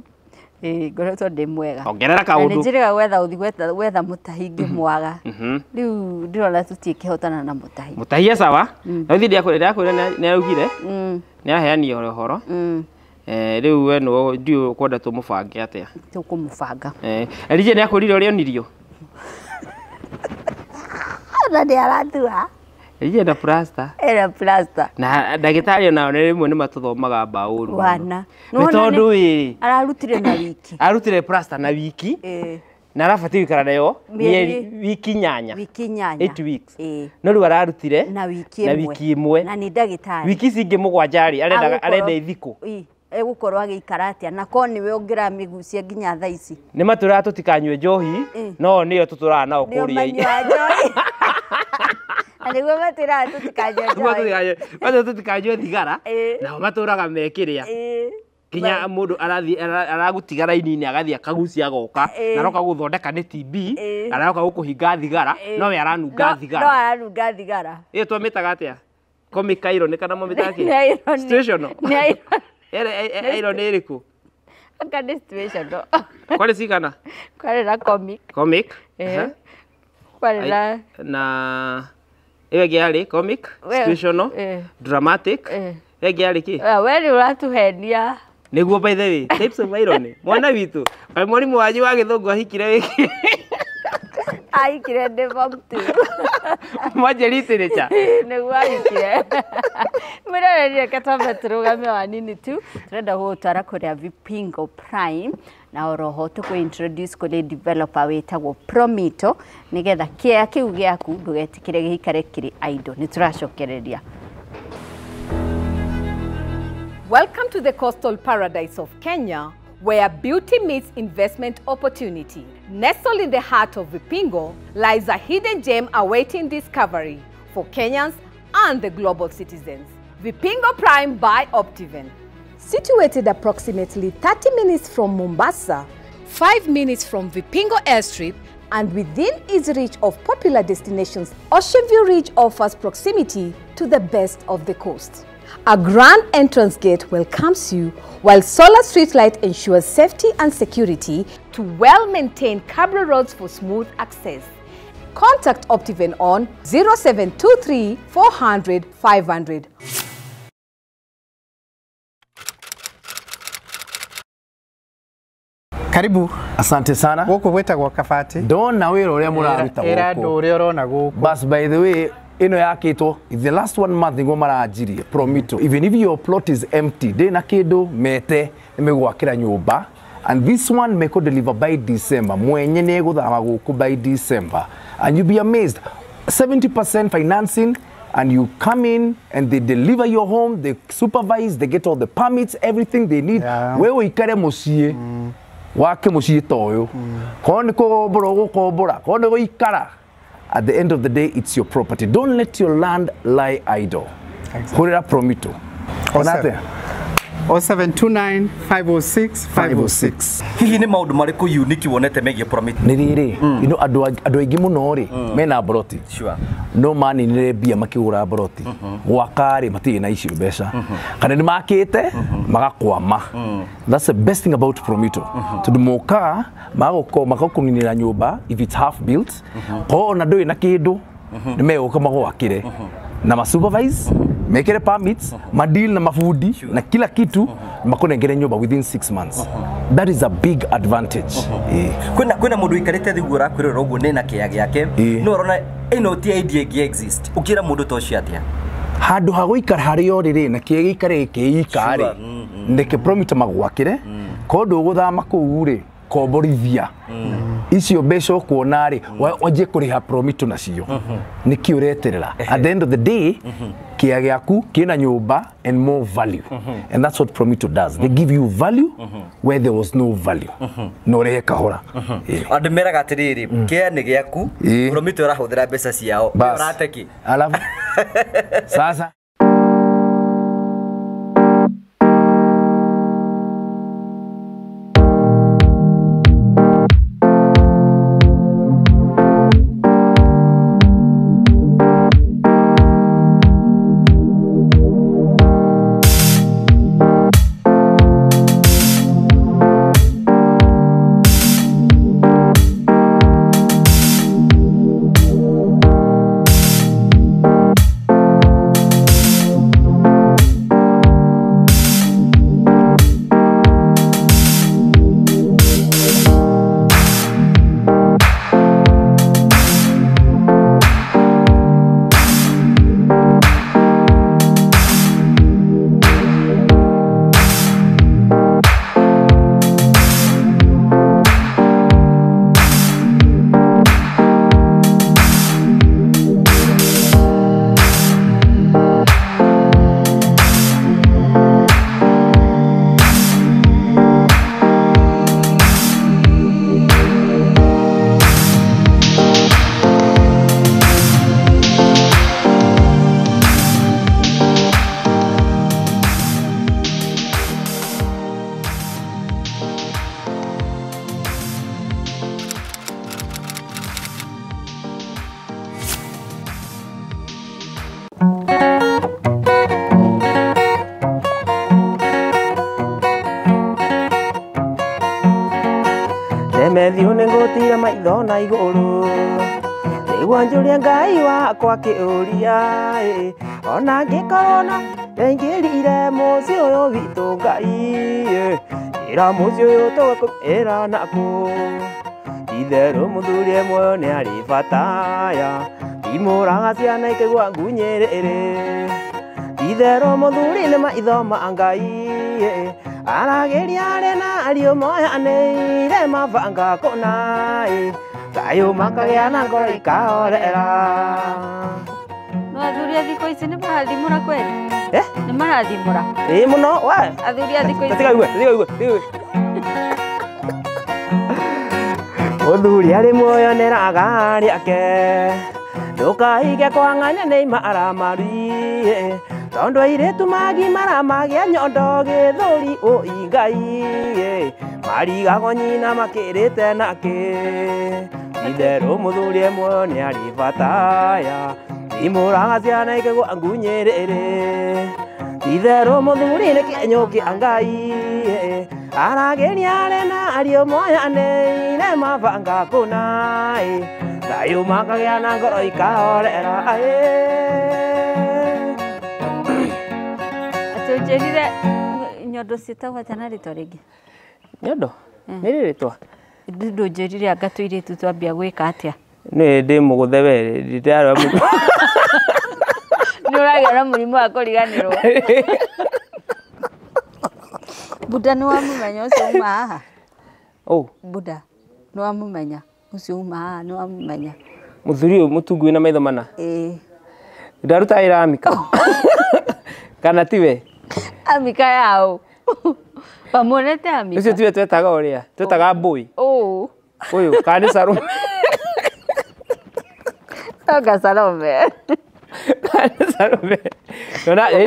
Ngoretwo ndĩ mwega. Ongerera kaũndũ. Na nĩnjĩrĩga gwetha mũtahi ngĩmwaga. Rĩu ndĩrona tũtiĩkĩhotana na mũtahi. Mũtahi sawa? Na ũthiĩ ndĩakwĩra nĩ augire? Nĩ aheania ũhoro. Rĩu we no ndiũ ũkwenda tũmũbange atĩa? Tũkũmũbanga. Elije nĩ akwĩrire ũrĩa onirio? Na nĩ aratua. Elije na plaster. Era plaster. Na ndagĩtarĩ ona rĩmwe nĩ matũthomaga mbaũ ũru. Wana. Nĩ tondũ wĩ ararutire na wiki. Arutire plaster na wiki. Na arabatie gũikara nayo wiki 8. Wiki 8. 8 weeks. No rĩu ararutire na wiki ĩmwe. Na nĩ ndagĩtarĩ. Wiki cingĩ 7 arenda ithiko. Egũkorwo agĩikara atĩa na ko nĩwe ũngĩramĩgucia nginya thaa ici. Nĩ matũraga tũtikanyue njohi no nĩyo tũtũraga nao kũrĩa. Nĩguo matũraga tũtikanyue thigara nao matũraga mekĩrĩa. Kinya mũndũ aragũtiga raini-inĩ agathiĩ akagucia agoka na aroka gũthondeka nĩ TB aroka gũkũhinga thigara no we aranunga thigara. No aranunga thigara. Ĩyo twamĩtaga atĩa? Comic irony kana mũmĩtaga kĩ? Situational. Irony ĩrĩkũ? Aka nĩ situational. Kwarĩ cigana? Kwarĩ na comic. Comic? Kwarĩ na ĩyo ĩngĩ yarĩ comic, situational, dramatic. Ĩyo ĩngĩ yarĩ kĩ? We nĩ ũratũhenia. Nĩguo by the way, types of irony. Mwana witũ, mwarimũ wanyu wa gĩthũngũ ahikire wĩkĩ. Ahikire ndĩ form 2. Mwanjia literature. Nĩguo ahikire. Mũrore reke twambe tũrũgame wanini tu. Tũrenda gũtwara kũrĩa Vipingo Prime. na oroho tuko introduce kuri developer wetagwo Promito nigetha kia kiu giaku ndugetikire gihikare kiri idle nituracokereria. Welcome to the coastal paradise of Kenya, where beauty meets investment opportunity. Nestled in the heart of Vipingo lies a hidden gem awaiting discovery for Kenyans and the global citizens. Vipingo Prime by Optiven. Situated approximately 30 minutes from Mombasa, 5 minutes from Vipingo Airstrip, and within easy reach of popular destinations, Ocean View Ridge offers proximity to the best of the coast. A grand entrance gate welcomes you, while solar street light ensures safety and security to well-maintained cable roads for smooth access. Contact Optiven on 0723 400 500. Karibu. Asante sana. Goko wetagwo Kabati. Ndona wira uria muraruta guku. Era ndu uria urona guku. Bas, by the way, ino yakitwo the last 1 month ngo marajirie Promito. Even if your plot is empty, de na kindu mete nimegwakira nyumba, and this one meko deliver by December. Mwenye ne guthama guku by December, and you be amazed. 70% financing, and you come in and they deliver your home, they supervise, they get all the permits, everything they need. Wewe ikare mucie wake mucie toyo kone ko boro ko bora kone go ikara. At the end of the day, it's your property. Don't let your land lie idle. Put it up, Promito. Onate 0729 506 506. Hihi ni maundu mariku unique wonete megie Promito? Ni riri, ando aingi muno ri mena broti. Sure. No mani ni bia makigura broti. Gwakari mati na icio mbeca. Kana ni makite magakwama. That's the best thing about Promito. Tudumoka magakuninira nyumba if it's half built. Ko na ndoi na kindu ni meguka magwakire. Na ma supervise, make it permits, madeal na mafudi, na kila kitu, makonengere nyumba within 6 months. That is a big advantage. Kwena mundu ikarite thigura kwirira uguo nina kiage yake. No rona ino ti idea gi exist. Ukira mundu tocio atia. Handu ha guikara hario riri na kiege ikare kiikare. Ndeke Promito magwakire. Kondo guthama kuu ri koborithia. Icio mbeca kuona ri waje kuriha Promito nacio niki ureterera. At the end of the day, kia giaku kina nyumba and more value. And that's what Promito does. They give you value where there was no value. No re kahora. Andu meraga atiriri kia ni giaku Promito rahuthira mbeca ciao. Urateki. Alafu sasa Methiu ningutira maitho na iguru niguo njuria Ngai wakwa kiuria ona ngikorona ngirire muci uyu witu Ngai ira muci uyu tugakumira naku itheru muthuri mwoyo ni ari bataya imuraga ciana ikigwa ngunyiriri itheru muthuri ni maitho ma Ngai arageria rena ario moya neire mabanga kona tayo makagea na ngoro ikaorera. No athuri a thikũ ici nĩ marathimũra kweli? Nĩ marathimũra? Mũno wa athuri a thikũ ici. Tiga Mũthuri arĩ muoyo nĩraga rĩake ndũkaige kwa ng'anya nĩimaramarie tondũ airĩtu magimara magĩa nyondo gĩthũri ũingai marigagwo nyina makĩrĩte nakĩ itherũ mũthuri e muoyo nĩ arĩ bataya imũraga ciana ikĩgwa ngunyĩrĩrĩ itherũ mũthuri nĩ kĩenyũ kĩa Ngai arageria rena ario moya neire mabanga kũna tayo makagĩa na ngoro ikahorera. Atũnjĩrire nyondo ciĩtagwo atĩa na rĩtwa rĩngĩ? Nyondo nĩ rĩtwa ndũnjĩrire anga tũirĩtu twambia gwĩka atĩa? nĩ ndĩ mũgũthe we ndĩrarora nĩ ũragĩa na mũrimũ wa kũriganĩrwo. Buda nĩ wamũmenya ũcio uma haha? Buda nĩ wamũmenya ũcio uma haha? Nĩ wamũmenya mũthuri ũyũ mũtungu wĩna maitho mana? Ndaruta wĩra Amika kana tiwe? Amika yao pamuonete Amika? Ũcio tiwe twetaga ũrĩa twetaga mbũi ũyũ kana nĩ Salome? Toga Salome kana Salome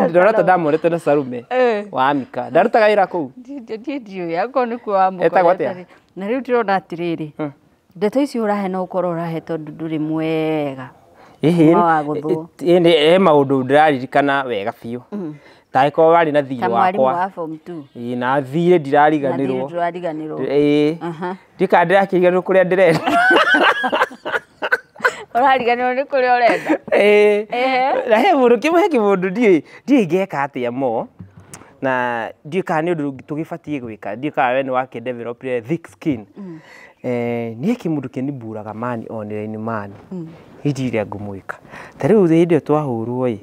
ndona ta ndamuonete na Salome wa Amika ndarutaga wĩra kũu? Ndiũĩ akorwo nĩkuo wamũkorete. Na rĩu ndĩrona atĩrĩrĩ ndeto ici ũrahe no ũkorwo ũrahe tondũ ndũrĩ mwega wa gũthwo. He maũndũ ndĩraririkana wega biũ ta angĩkorwo warĩ na thirĩ wakwa na thirĩ ndirariganĩrwo ndika ndĩrakĩriganĩrwo kũrĩa ndĩrenda. Ũrariganĩrwo nĩ kũrĩa ũrenda? Na he mũndũ kĩmũndũ ndiĩ ngeka atĩa mo na ndiĩ kana nĩ ũndũ tũgĩbatiĩ gwĩka ndiĩ kana we nĩ wakĩdevelopire thick skin. Niĩ kĩmũndũ kĩnimburaga mani online mani hĩndĩ ĩrĩa ngũmwĩka ta rĩu hĩndĩ ĩyo twahũrwo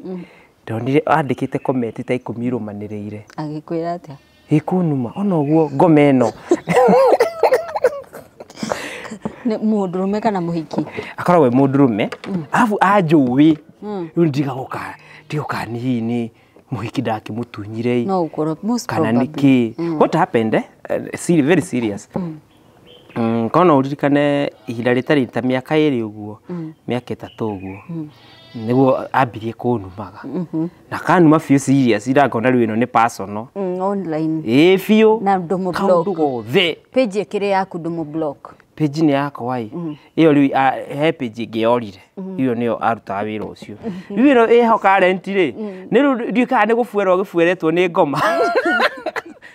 ndonire andĩkĩte comment ta 10 irũmanĩrĩire. Agĩkwĩra atĩa? Gĩkũnuma ona ũguo ngome ĩno. Nĩ mũndũrũme kana mũhiki? Akoragwo mũndũrũme alafu anjũĩ rĩu ndigoka nĩ mũhiki ndakĩmũtunyire no ũkorwo most kana probably nĩkĩ. What happened very serious. Kana ũririkane ihinda rĩtarĩ ta mĩaka 2 ũguo mĩaka 3 ũguo nĩguo ambirie kũnumaga na kanuma biũ serious irakona rĩu ĩno nĩ personal online biũ na ndũmũ block gothe page ĩkĩrĩ yaku ndũmũ block page nĩ yakwa ĩyo rĩu he page ĩngĩ yorire iyo nĩyo arutaga wĩra ũcio rĩu ĩno ĩho current rĩ nĩ rĩu ndiũkaga nĩ gũbuĩrwo gĩbuĩrĩtwo nĩ ngoma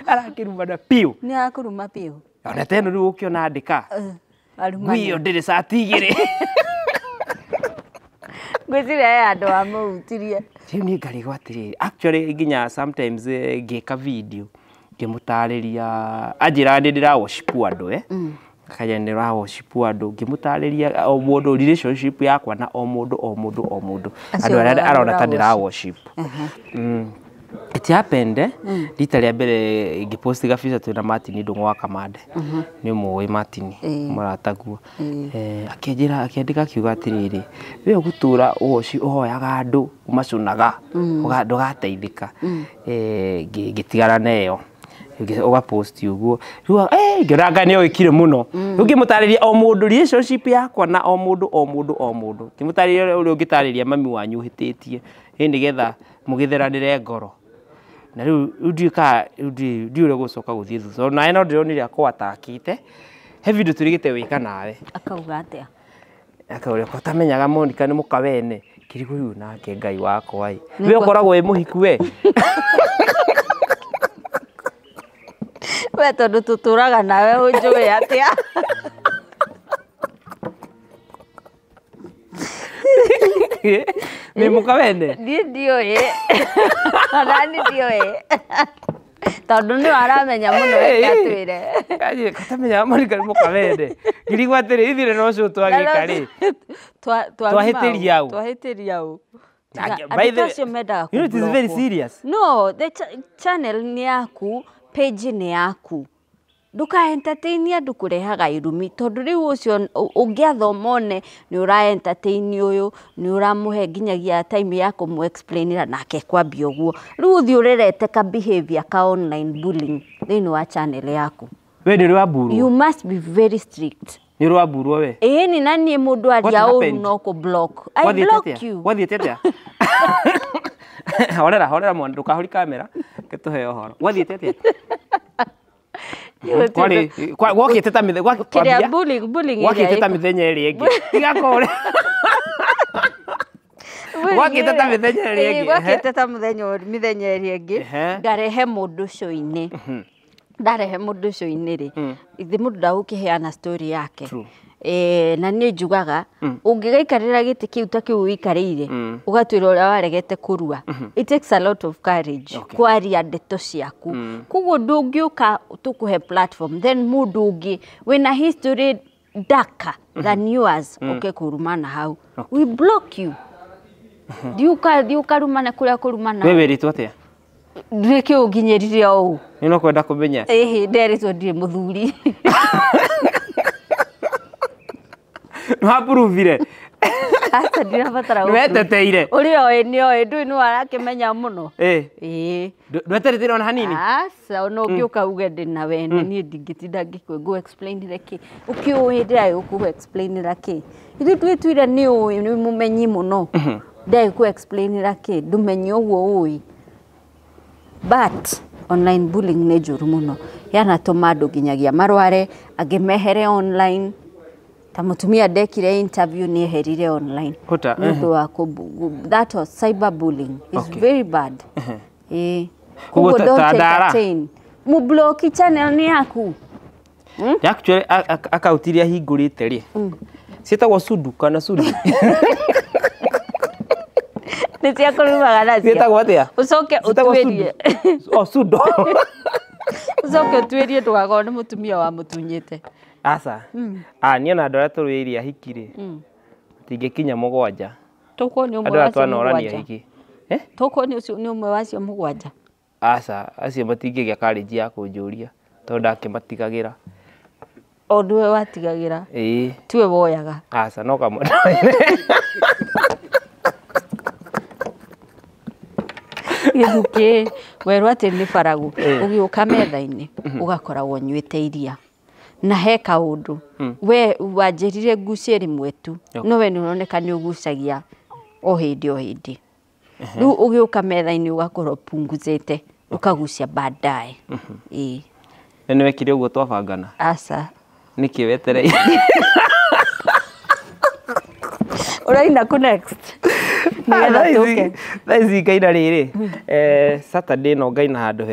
arakĩrumana piũ nĩ akũruma piũ ona teno rĩu ũkĩona andĩka ngui ĩyo ndĩrĩ sati igĩrĩ ngwĩciria andũ amũhutirie rĩu niĩ ngarigwo atĩrĩrĩ actually nginya sometimes ngĩka video ngĩmũtarĩria anjĩraga nĩ ndĩra worship andũ kaja nĩ ra worship andũ ngĩmũtarĩria o mũndũ relationship yakwa na o mũndũ andũ arĩa arona ta ndĩra worship. It happened rita rĩa mbere ngĩpost gabica twĩna Martin Ndung'u wa Kamande nĩ mũĩ Martin mũrataguo akĩnjĩra akĩandĩka kiuga atĩrĩrĩ we ũgũtũra ũhoyaga andũ umacunaga ndũgateithĩka ngĩtigana nayo uga post uguo rĩu ngĩranga nĩ oĩkire mũno ngĩmũtarĩria o mũndũ relationship yakwa na o mũndũ ngĩmũtarĩria ũrĩa ũngĩtarĩria mami wanyu hĩtĩtie nĩgetha mũgĩtheranĩre ngoro na rĩu ndiũrĩa gũcoka gũthiĩ thutha na no ndĩronire akwatakĩte he video tũrigĩte wĩka nawe akauga atĩa akaũrĩa ũtamenyaga Monica nĩ mũkawene kĩrigũ rĩu nake Ngai wakwa we ũkoragwo wĩ mũhiku we we tondũ tũtũraga nawe ũnjũĩ atĩa nĩ mũkawene ndiũĩ nani ndiũĩ tondũ nĩ waramenya mũno atwĩre katamenya Monica nĩ mũkawene kĩrigũ atĩrĩ ithire no cio twagĩka rĩ twahĩtĩria ũ by the way, you know it is very serious. No, the channel ni yaku page-inĩ yaku nduka entertain andu kurehaga irumi tondu riu ucio ungiathoma one ni ura entertain uyu ni uramuhe nginyagia time ya kumu explainira nake kwambia uguo riu uthi urerete ka behavior ka online bullying thini wa channel yaku we ni wa buru you must be very strict ni wa buru we ni nani mundu aria uru no ku block I block you wathiete atia horera mwandu kahuri kamera ketuhe ohoro wathiete atia gwakite ta mithe gwakite bullying gwakite ta mithenya eri ingi igakore gwakite ta mithenya eri ingi gwakite ta mithenya eri ingi ngarehe mundu shoini ndarehe mundu shoini ri ithi mundu ndagukiheana story yake na ni njugaga ungigikarira giti kiu ta kiu wikarire ugatwira uria waregete kurua it takes a lot of courage kwaria ndeto ciaku kuguo ndungiuka tukuhe platform then mundu ungi wina history darker than yours kurumana hau we block you diuka rumana kuria kurumana wewe ritwa atia ndiki unginyirire o ni no kwenda kumenya nderitwo ndiri muthuri Nwapruvire. Asa ndirabatara guku. Weteteire. Uri oe ni oe ndu ni warakimenya muno. Ndweteretire ona hanini. Asa no ukiuka uge ndina wene ni ndingitinda ngikwe explain reki. Ukiuwe ndai uku explain raki. Ithu twitwire ni oe ni mumenyi muno. Ndai ku explain raki ndumenye uwo oe. But online bullying ne juru muno. Yana tomado ginyagia marware agemehere online. Ta mutumia dekire interview ni herire online. Kuta. That was cyberbullying. It's very bad. Kugo tadara. Mu block channel ni yaku. Actually akautiria hingurite ri. Cietagwo sudu kana sudu. Ni cia kurumaga nacio. Cietagwo atia? Ucoke utwerie. Sudu. Ucoke utwerie tugakorwo ni mutumia wa mutunyite. Asa. Niĩ na ndora tũrũiria hikire. Tingĩkinya mũgwanja. Tũkwo nĩ ũmwe wa cio mũgwanja. Hiki. Tũkwo nĩ ũmwe wa cio mũgwanja. Asa, acio matingĩgĩa courage ya kũnjũria tondũ ndakĩmatigagĩra. O ndũwe watigagĩra. Tiwe woyaga. Asa, no kamwe. Gĩthukĩ werwo atĩ nĩ baragu ũgĩũka metha-inĩ ũgakoragwo nyuĩte iria. Na he kaundu we wanjirire ngucia rimwe tu no we ni uroneka ni ugucagia o hindi riu ugiuka metha-ini ugakorwo punguzete ukagucia baadaye ni wekire uguo twabangana asa niki wetereire uraina ku next nigetha tuke thaici ngaina riri Saturday no ngaina handu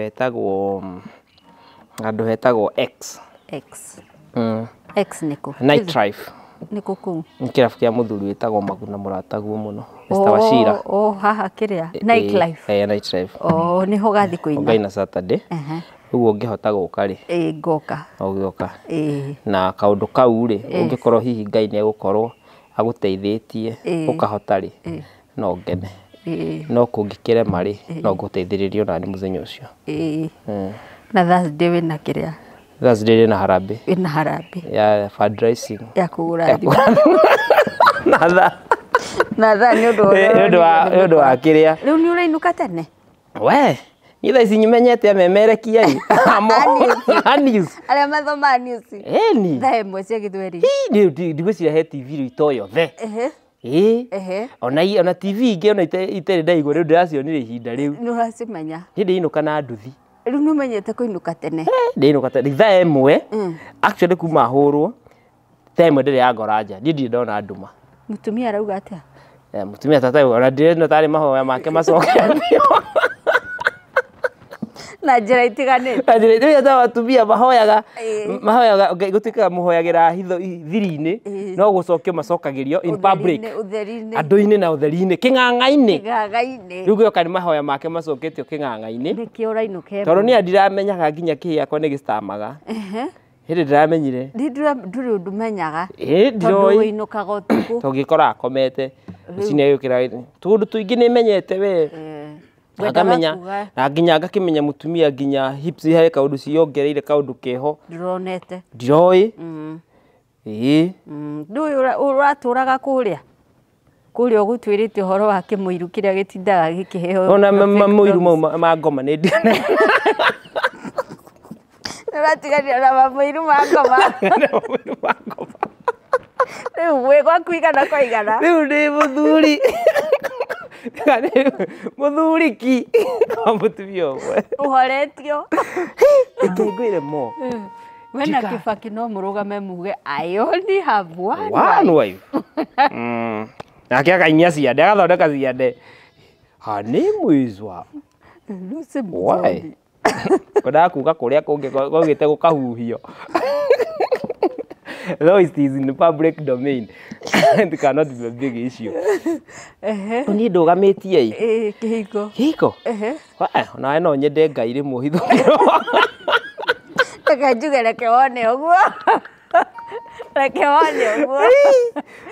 hetagwo X. X niko. Night Drive. Niko ku. Kirabu kia muthuri witagwo Maguna Murataguo muno. Mr. Washira. Haha kiria. Night Life. Night Drive. Ni ho gathi kuina. Ngaina Saturday. Uguo ngihota guka ri. Ngoka. Ogioka. Na kaundu kau ri ungikorwo hihi Ngai ni egukorwo aguteithĩtie ukahota ri. No ngene. No kungikirema ri no nguteithĩrĩrio na ni muthenya ucio. Na Thursday wina kiria. Thursday na harambe. Ina harambe. Ya fundraising. Ya kugura thimũ. Natha ni undu wa kiria. Riu ni urainuka tene? We, ni thaa ici nyimenyete amemerekia i. News. Aria mathoma news. Ni. Thaa imwe cia Gĩthweri. Ndigwĩciria he TV rito yothe. Ona TV ingĩ ona itarĩ ndaigua rĩu ndĩracionire ihinda rĩu. Nĩ ũracimenya. Hĩndĩ inũka na nduthi. Riu nĩ umenyete kũinũka tene. Ndĩinũka tene thaa ĩmwe. Actually kuma hũrwo thaa ĩmwe ndĩrĩ ya ngora nja. Ndirĩ ndona nduma. Mutumia arauga atĩa? Mutumia tata ona ndĩrenda tarĩ mahoya make macokanio. Na njĩra itiganĩte. Na njĩra itiganĩte atumia mahoyaga gũtuĩkaga mũhoyagĩra thiri-inĩ no gũcokio macokagĩrio in public. Andũ-inĩ na ũtheri-inĩ kĩng'ang'a-inĩ. Rĩu gĩoka nĩ mahoya make macoketio kĩng'ang'a-inĩ. Nĩkĩo ũrainũka. Tondũ niĩ ndiramenyaga nginya kĩhĩ gĩakwa nĩ gĩcitamaga. Hĩndĩ ndĩramenyire. Ndũrĩ ũndũ menyaga. Tondũ ũinũkaga ũtukũ. Tũngĩkora akomete. Rũcinĩ agĩũkĩra tũndũ tũingĩ nĩ menyete we. akamenya na nginya ngakimenya mutumia nginya hips he kaundu ciongereire kaundu keho Ndronete. Ndiroi Ndu uraturaga kuria ugutwirite horo wa kimuiru kiria gitindaga gikiheo ona muiru ma ngoma ni ndiane Uratigania na muiru ma ngoma Riu we gwaku igana kwa igana riu ndi muthuri muthuri ki mutumia umwe uhoretio ngiguire mo wena Kibaki no murugame muge I only have one wife nake akainia ciande agathondeka ciande hani mwizwa Lucy why koda kuga kuria kungi gogite gukahuhio though it is in the public domain it cannot be a big issue ni ndugamitie kihiko ona no nyende ngai ri muhithukiro reke wone uguo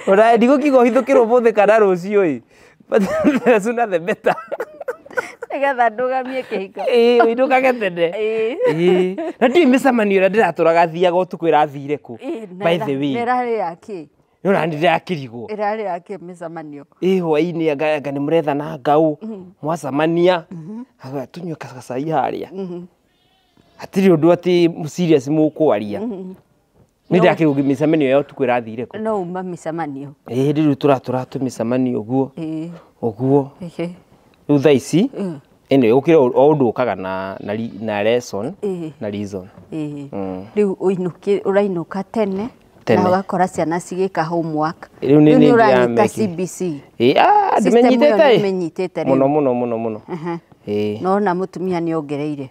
ora ndigo kigo hithukiro muthe kana rucio but sooner the better Egetha ndugamie kihiko ndugage tene na ndi micamanio ira ndiraturaga thiaga utuku irathire ku by the way irari yaki nona ndirakirigwo irari yaki micamanio hwaini anga ni muretha na ngau mwacamania aga tunywe kacai haria atiri undu ati serious mukwaria ni ndakirugĩ micamanio yo utuku irathire ku no uma micamanio ndiru turatura micamanio uguo riu thaa ici ene ukire o undu ukaga na lesson na reason riu uinuki urainuka tene na ugakora ciana cigika homework riu ni uranyita CBC ndimenyitete muno no na mutumia ni ongereire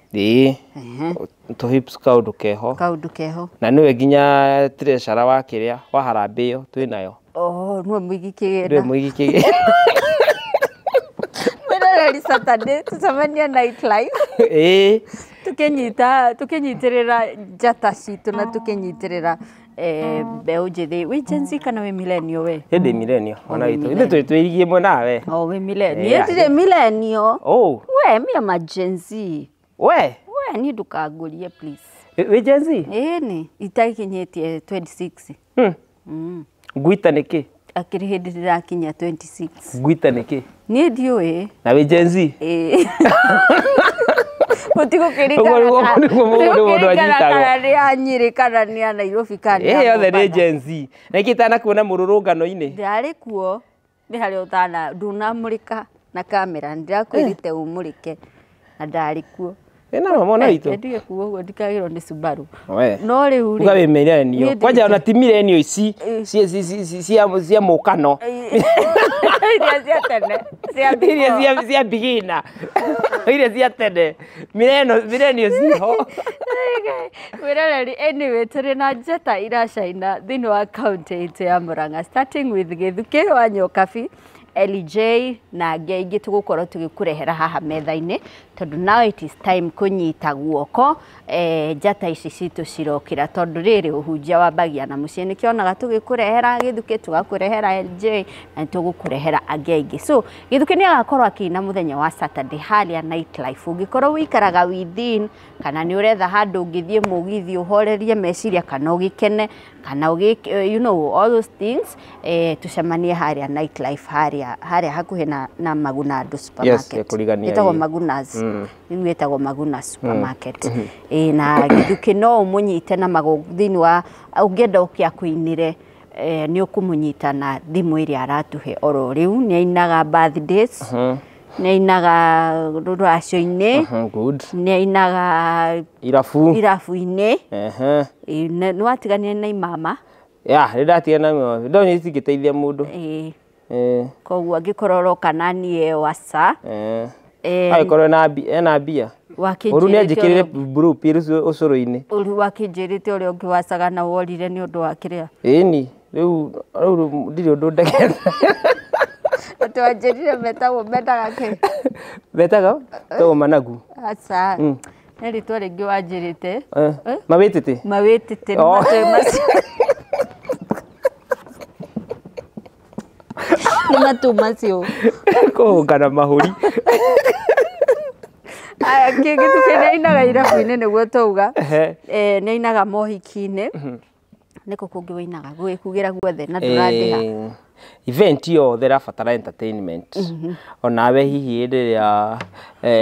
to hips kaundu keho na niwe nginya treasurer wa kiria wa harambe yo twinayo nwe mwigi Mwena Saturday tucemania nightlife tukinyitirira njata citu na tukinyitirira mbeu njithi wi Gen Z kana wi millennial we ndi millennial ona itu ithu twirigie mwe nawe wi millennial ndire millennial we mi ama Gen Z we ni ndukangurie please wi Gen Z ni itaikinyitie 26 ngwita niki akiri hindi ndirakinya 26 ngwita niki ni ndiwe na wi Gen Z Mutiko kirikana ni anyiri kana ni ana Nairobi kana yothe ni Gen Z na ikitana kuona mururungano-ini ndari kuo ni hari utana ndunamurika na kamera ndirakwirite umurike na ndari kuo ena mama na itu ndige kuo guo ndikagirwo ni Subaru no riu ri ugabe millennial kwanja ona ti millennial ici cia mukano iria cia bigina iria cia tene millennial ciho wirereri anyway turi na njata iracaina thini wa county ya Murang'a starting with Githuki wa Nyokabi LJ na ngeingi tugukorwo tugikurehera haha metha-ini tondu now it is time kunyita guoko njata ici citu cirokira tondu riri uhunjia wambagia na mucii nikionaga tugikurehera Githuki tugakurehera LJ na tugukurehera angeingi so Githuki ni agakorwo akina muthenya wa Saturday haria nightlife ungikorwo wikaraga within kana ni uretha handu ungithie mugithi uhorerie meciria kana ugikene kana you know all those things tucemanie haria nightlife haria hakuhi na Maguna supermarket etagwo Magunas riu etagwo Maguna supermarket na Githuki no umunyite na maguthini wa ungienda ukia kuinire ni ukumunyita na thimu iria aratuhe oro riu ni ainaga birthdays ni ainaga ruracio-ini ni ainaga irabu-ini ni watigania na imama ndatigana na imama ndo ni cingiteithia mundu koguo angikorwo roka nanie wasa aikorwo ena mbia uru ni anjikirire blue pills ucuru-ini uru wakinjirite uria ungiwacaga na worire ni undu wa kiria ni riu ndiri undu ndegete twanjirire metagwo mendaga ke betaga to managu aca ni ritwa ringi wanjirite mawitite ni matu macio kuhungana mahuri Kĩngĩtu kĩrĩa inaga irabu-inĩ nĩguo tauga. Nĩ inaga mohiki-inĩ. Nĩkũ kũngĩ wĩinaga gwĩkugĩra guothe na ndũrandĩha. Event yo therabatara entertainment. Onawe hihi hĩndĩ ĩrĩa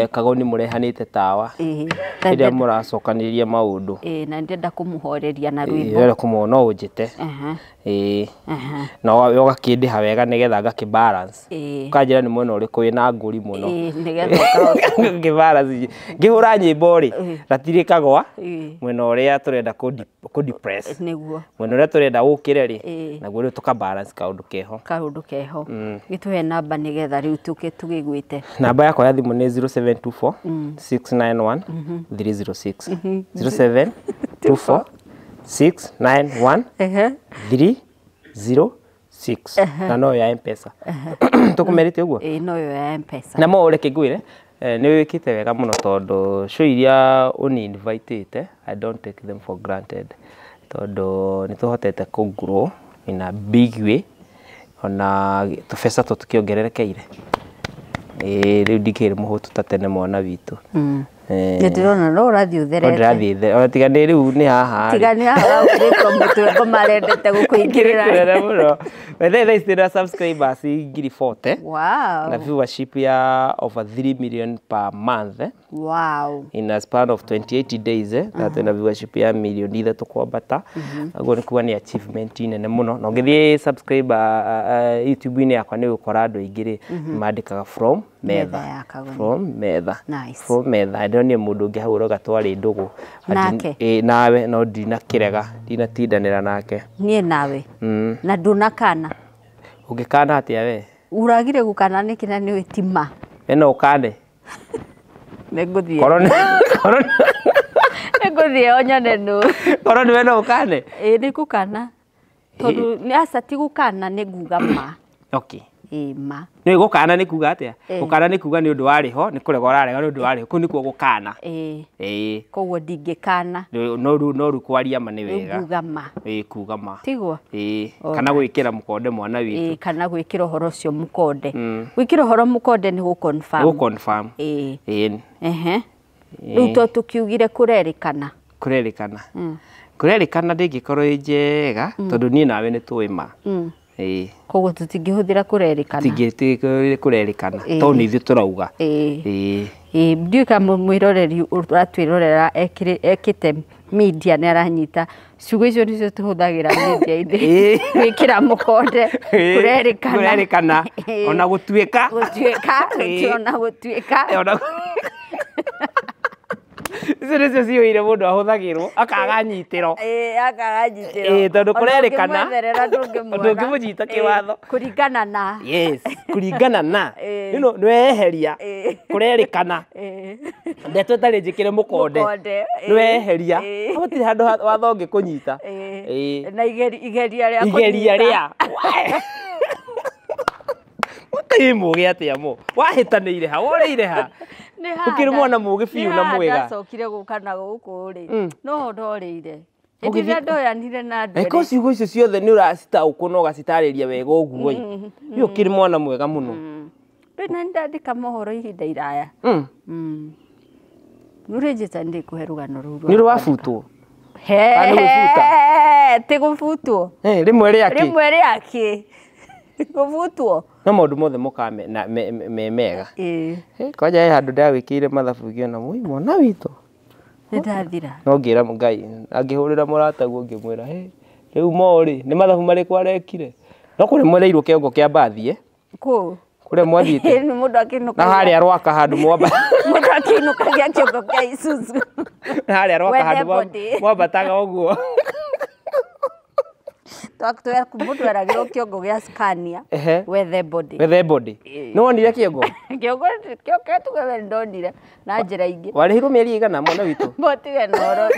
kagoni mũrehanĩte tawa. Rĩrĩa mũracokanĩrĩria maũndũ. Na ndĩrenda kũmũhoreria na rwĩmbo. Rĩrĩa kũmwona ũnjĩte. Na ũgakĩndĩha wega nĩgetha ngakĩbalance. Ũkanjĩra nĩ mwena ũrĩkũ wĩna ngũri mũno. Nĩgetha ngĩbalance. Ngĩhũra nyĩmbo rĩ, gatirĩ kagwa. Mwena ũrĩa tũrenda kũ-depress. Nĩguo. Mwena ũrĩa tũrenda ũkĩre rĩ, naguo rĩu tũkabalance kaũndũ keho. Kaũndũ keho. Gĩtũhe namba nĩgetha rĩu tũgĩgwĩte. Namba yakwa ya thimũ nĩ 0724 691 306. 0724 691 306. Na no ya M-Pesa. Tũkũmerĩte ũguo? No ya M-Pesa. Na mo reke ngwĩre nĩ wĩkĩte wega mũno tondũ show iria ũni-invite-ĩte, I don't take them for granted. Tondũ nĩ tũhotete kũ-grow in a big way. Ona tũbeca tũkĩongererekeire. Rĩu ndikĩrĩ mũhũtu ta tene mwana witũ. Ndĩrona no ũrathiĩ ũtherete. Ndĩrathiĩ ithe. Ona tiga nĩ rĩu nĩ haha. Tiga nĩ haha ũrĩkwo mũtwe marendete gũkũingĩrĩra. Mũno. Thaa ici na subscribers ngiri 40. Wow. Na viewership ya over 3 million per month. Wow. In a span of 28 days. Na twina viewership ya million ithatũ kwambata. Naguo nĩ kuga nĩ achievement nene mũno. Na ũngĩthiĩ subscriber YouTube-inĩ yakwa nĩ ũgũkora andũ aingĩ rĩ mandĩkaga from Metha. From Metha. Nice. From Metha. Ndĩronire mũndũ ũngĩ hau gatwarĩ ndũgũ. Nake. Nawe no ndinakĩrega, ndinatindanĩra nake. Niĩ nawe. Na ndunakana. Ũngĩkana atĩa we? Uragire gũkana nĩkĩ na nĩ tima. No ũkane. Nĩngũthiĩ. Korona. Nĩngũthiĩ onyone nũ. Korona we no ũkane? Nĩ gũkana. Tondũ nĩ acati gũkana nĩ nguga ma. Okay. Ma. Nĩ gũkana nĩ kuga atĩa? Gũkana nĩ kuga nĩ ũndũ warĩ ho, nĩ kũrega ũrarega nĩ ũndũ warĩ ho. Kũu nĩkuo gũkana. Koguo ndingĩkana. No rĩu kwaria ma nĩ wega. Kuga ma. Kuga ma. Tiguo? Kana gwĩkĩra mũkonde mwana witũ. Kana gwĩkĩra ũhoro ũcio mũkonde. Gwĩkĩra ũhoro mũkonde nĩ gũ-confirm. Gũ-confirm. Rĩu to tũkiugire kũrerĩkana. Kũrerĩkana. Kũrerĩkana ndĩngĩkorwo njega tondũ niĩ nawe nĩ tũĩ ma. Koguo tũtingĩhũthĩra kũrerĩkana. Tingĩhũthĩra kũrerĩkana. Tondũ nĩ ithuĩ tũrauga. Ndiũĩ kana mwĩroreri ũratwĩrorera ekĩte media nĩ aranyita. Ciugo icio nĩcio tũhũthagĩra media-inĩ. Gwĩkĩra mũkonde, kũrerĩkana. Kũrerĩkana. Ona gũtuĩka. Ona gũtuĩka. Icio nĩcio ciyũire mũndũ ahũthagĩrwo akaga nyitĩro. Akaga nyitĩro. Tondũ kũrerĩkana ndũngĩmũnyita kĩwatho. Kũringana na. Yes, kũringana na. Nĩ weheria. Kũrerĩkana. Ndeto ĩtarĩ njĩkĩre mũkonde. Nĩ weheria. Hatirĩ handũ watho ũngĩkũnyita. Na igeria rĩa kũnyita. Igeria rĩa. Mũtĩ mũgĩ atĩa mo. Wahĩtanĩire ha, woreire ha. Ũkĩrĩ mwana mũgĩ biũ na mwega. Ndacokire gũka na gũkũ rĩ. No ndorĩire. Hĩndĩ ĩrĩa ndoyanire na andũ. Eko ciugo icio ciothe nĩ ũracitaũkwo na ũgacitarĩria wega ũguo. Nĩ ũkĩrĩ mwana mwega mũno. Rĩu na ndandĩka mohoro ihinda iraya. Nũrĩnjĩta ndĩkũhe rũgano rũu. Nĩ rwabutwo. Ti gũbutwo. Rĩmwe rĩakĩ. Gũbutwo. No maũndũ mothe moka me mega. Kwanja he handũ ndagwĩkĩire mathabu ngĩona mũi mwana witũ. Nĩndathira. No ngĩra Ngai angĩhũrĩra mũrata guo ngĩmwĩra rĩu morĩ nĩ mathabu marĩkũ arekire. No kũrĩ mwereirwo kĩongo kĩa mbathi kũ kũrĩa mwathiĩte. Nĩ mũndũ akĩnuka. Na harĩa rwaka handũ mũndũ akĩnukagia kĩongo kĩa Isuzu. Na harĩa rwaka handũ mwambataga ũguo. Mũndũ eragĩrwo kĩongo gĩa Scania. Wethe body. Wethe body. Nĩ wonire kĩongo? Kĩongo tuge we ndonire na njĩra ingĩ. Warĩhirwo mĩeri igana mwana witũ? Motige noro.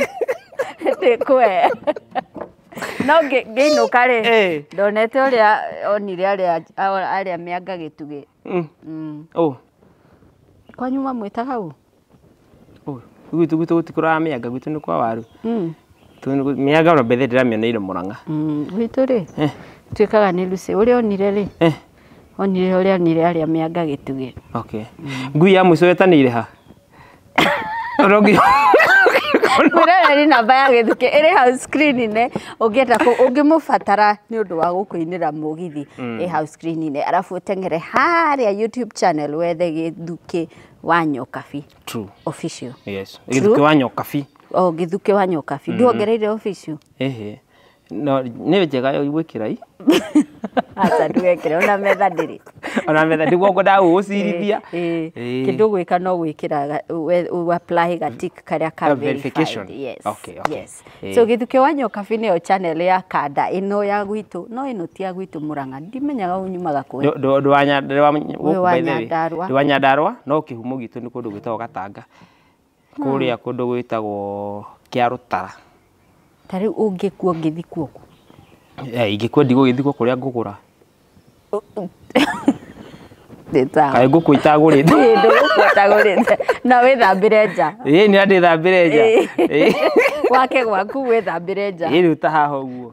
Ndĩkwe. No ngĩinũka rĩ. Ndonete ũrĩa onire arĩa mĩanga gĩtugĩ. Kwanyu mamwĩtaga ũũ? Gwitũ gũtikũraga mĩanga, gwitũ nĩ kwa waru. Mĩanga ona mbere ndĩramĩoneire Mũrang'a. Gwitũ rĩ tuĩkaga nĩ Lucy. Ũrĩa onire rĩ? Onire arĩa mĩanga gĩtugĩ. Okay. Ngui ya mũico wetanĩire ha? Rogi. Mwiroreri namba ya Githuki iri hau screen-inĩ ũngĩenda ũngĩmũbatara nĩ ũndũ wa gũkũinĩra mũgithi hau screen-inĩ arabu ũteng'ere harĩa YouTube channel wethe Githuki wa Nyokabi. True. Official. Yes. Githuki wa Nyokabi. Githuki wa Nyokabi. Nduongereire official. No nĩ njega yo gwĩkĩra i. Acha ndwekere ona metha ndĩrĩ. Ona metha ndigwo ngwenda gũgũcirithia. Kĩndũ gwĩka no gwĩkĩra apply gatik karĩa ka verification. Yes. Okay. Yes. So Githuki wa Nyokabi nĩyo channel ya kanda ĩno ya gwitũ no ĩno ti ya gwitũ Mũrang'a ndimenyaga unyumaga kũrĩ. Ndwa Nyandarua no kĩhumo gitũ nĩ kũndũ gwĩtagwo Gatanga. Kũrĩa kũndũ gwĩtagwo kĩa Rũtara. Tarĩ ũngĩkuo ngĩthi kuo. Ingĩkuo ndigũgĩthi kuo kũrĩa ngũgũra. Ndeta. Kaĩ ngũkũ itagũrĩte. Ndũgũtagũrĩte. Na wĩthambĩre nja. Nĩ ndĩthambĩre nja. Wake gwaku wĩthambĩre nja. Rĩu ta haha ũguo.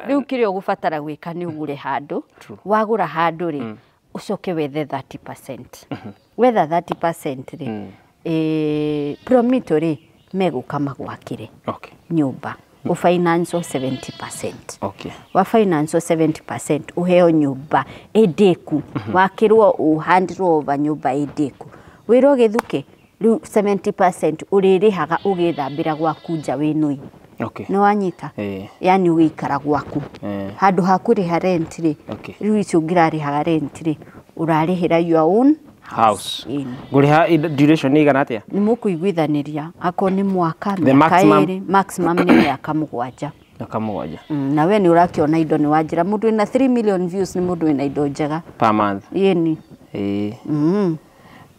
Rĩu kĩrĩa ũgũbatara gwĩka nĩ ũgũre handũ. Wagũra handũ rĩ ũcoke wethe 30%. Wetha 30% rĩ Promito rĩ megũka magwakĩre. Okay. Nyũmba. Finance 70%. Okay. Wa finance 70% uheo nyumba endeku wakirwo uhandiro over nyumba endeku wiro Githuki riu 70% uririhaga ugithambira gwaku nja winui. Okay. No wanyita yani uikara gwaku handu hakuriha rent ri riu icio ngirarihaga rent ri urarihira your own house. Nguriha duration igana atia? Ni mukuiguithaniria ako ni mwaka miaka iri maximum ni miaka 7. Miaka 7. Na we ni urakiona indo ni wanjira mundu ina 3 million views ni mundu ina indo njega per month. Yeni.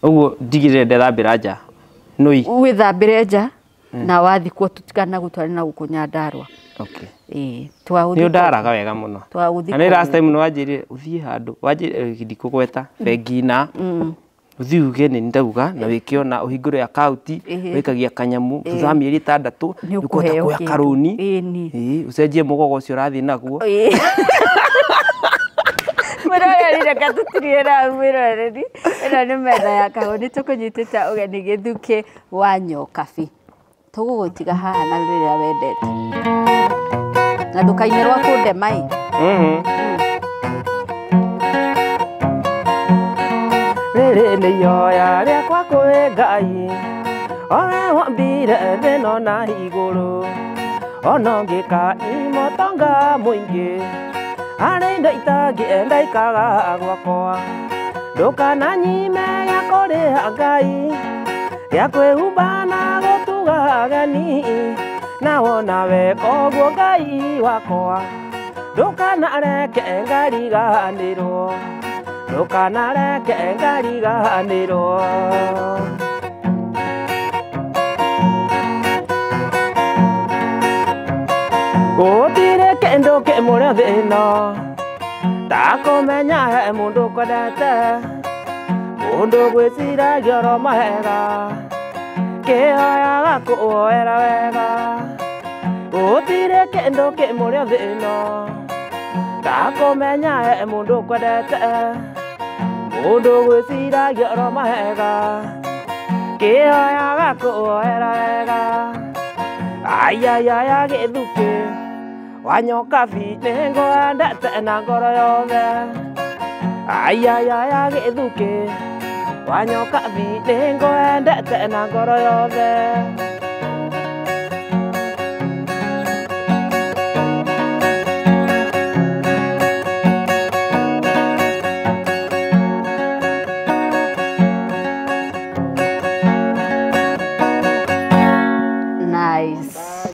Uguo ndigire ndethambira nja. Nui. Withambire nja na wathi kuo tutigana gutwari na guku Nyandarua. Okay. Twaguthi. Ni ndaraga wega muno. Twaguthi. Na ni last time no wanjire uthie handu. Wanjire gidikugweta bengi-na. Uthi uge ni ndauga na wikiona uhingure account wikagia kanyamu thutha mieri 6 nikuhota kuya karuni ucenjie mugogo ucio rathi naguo. Mwiroreri reka tutirie na mwiroreri ĩno nĩ metha ya kahũni tũkũnyitĩte ũgeni Githuki wa Nyokabi tũgũgũtiga haha na rĩrĩa wendete na ndũkainĩrwo kũndemai. Rĩrĩ nĩ ihoya rĩakwa kwĩ Ngai owe wombire thĩ ĩno na igũrũ ona ũngĩka imotonga mũingĩ harĩ indo itangĩenda ikaga gwakwa ndũkananyime gĩa kũrĩha Ngai gĩa kwĩhumba na gũtuga ageni na wona weka ũguo Ngai wakwa ndũkanareke ngariganĩrwo ndũkanareke ngariganĩrwo. Gũtirĩ kĩndũ kĩmũrĩa thĩ ĩno ta kũmenya he mũndũ ũkwendete mũndũ gwĩciragia oro mahega kĩhoyaga kũhoera wega. Gũtirĩ kĩndũ kĩmũrĩa thĩ ĩno ta kũmenya he mũndũ ũkwendete mũndũ gwĩciragia oro mahega kĩhoyaga kũhoera wega. Ayayaya Githuki wa Nyokabi nĩ ngwendete na ngoro yothe. Ayayaya Githuki wa Nyokabi nĩ ngwendete na ngoro yothe.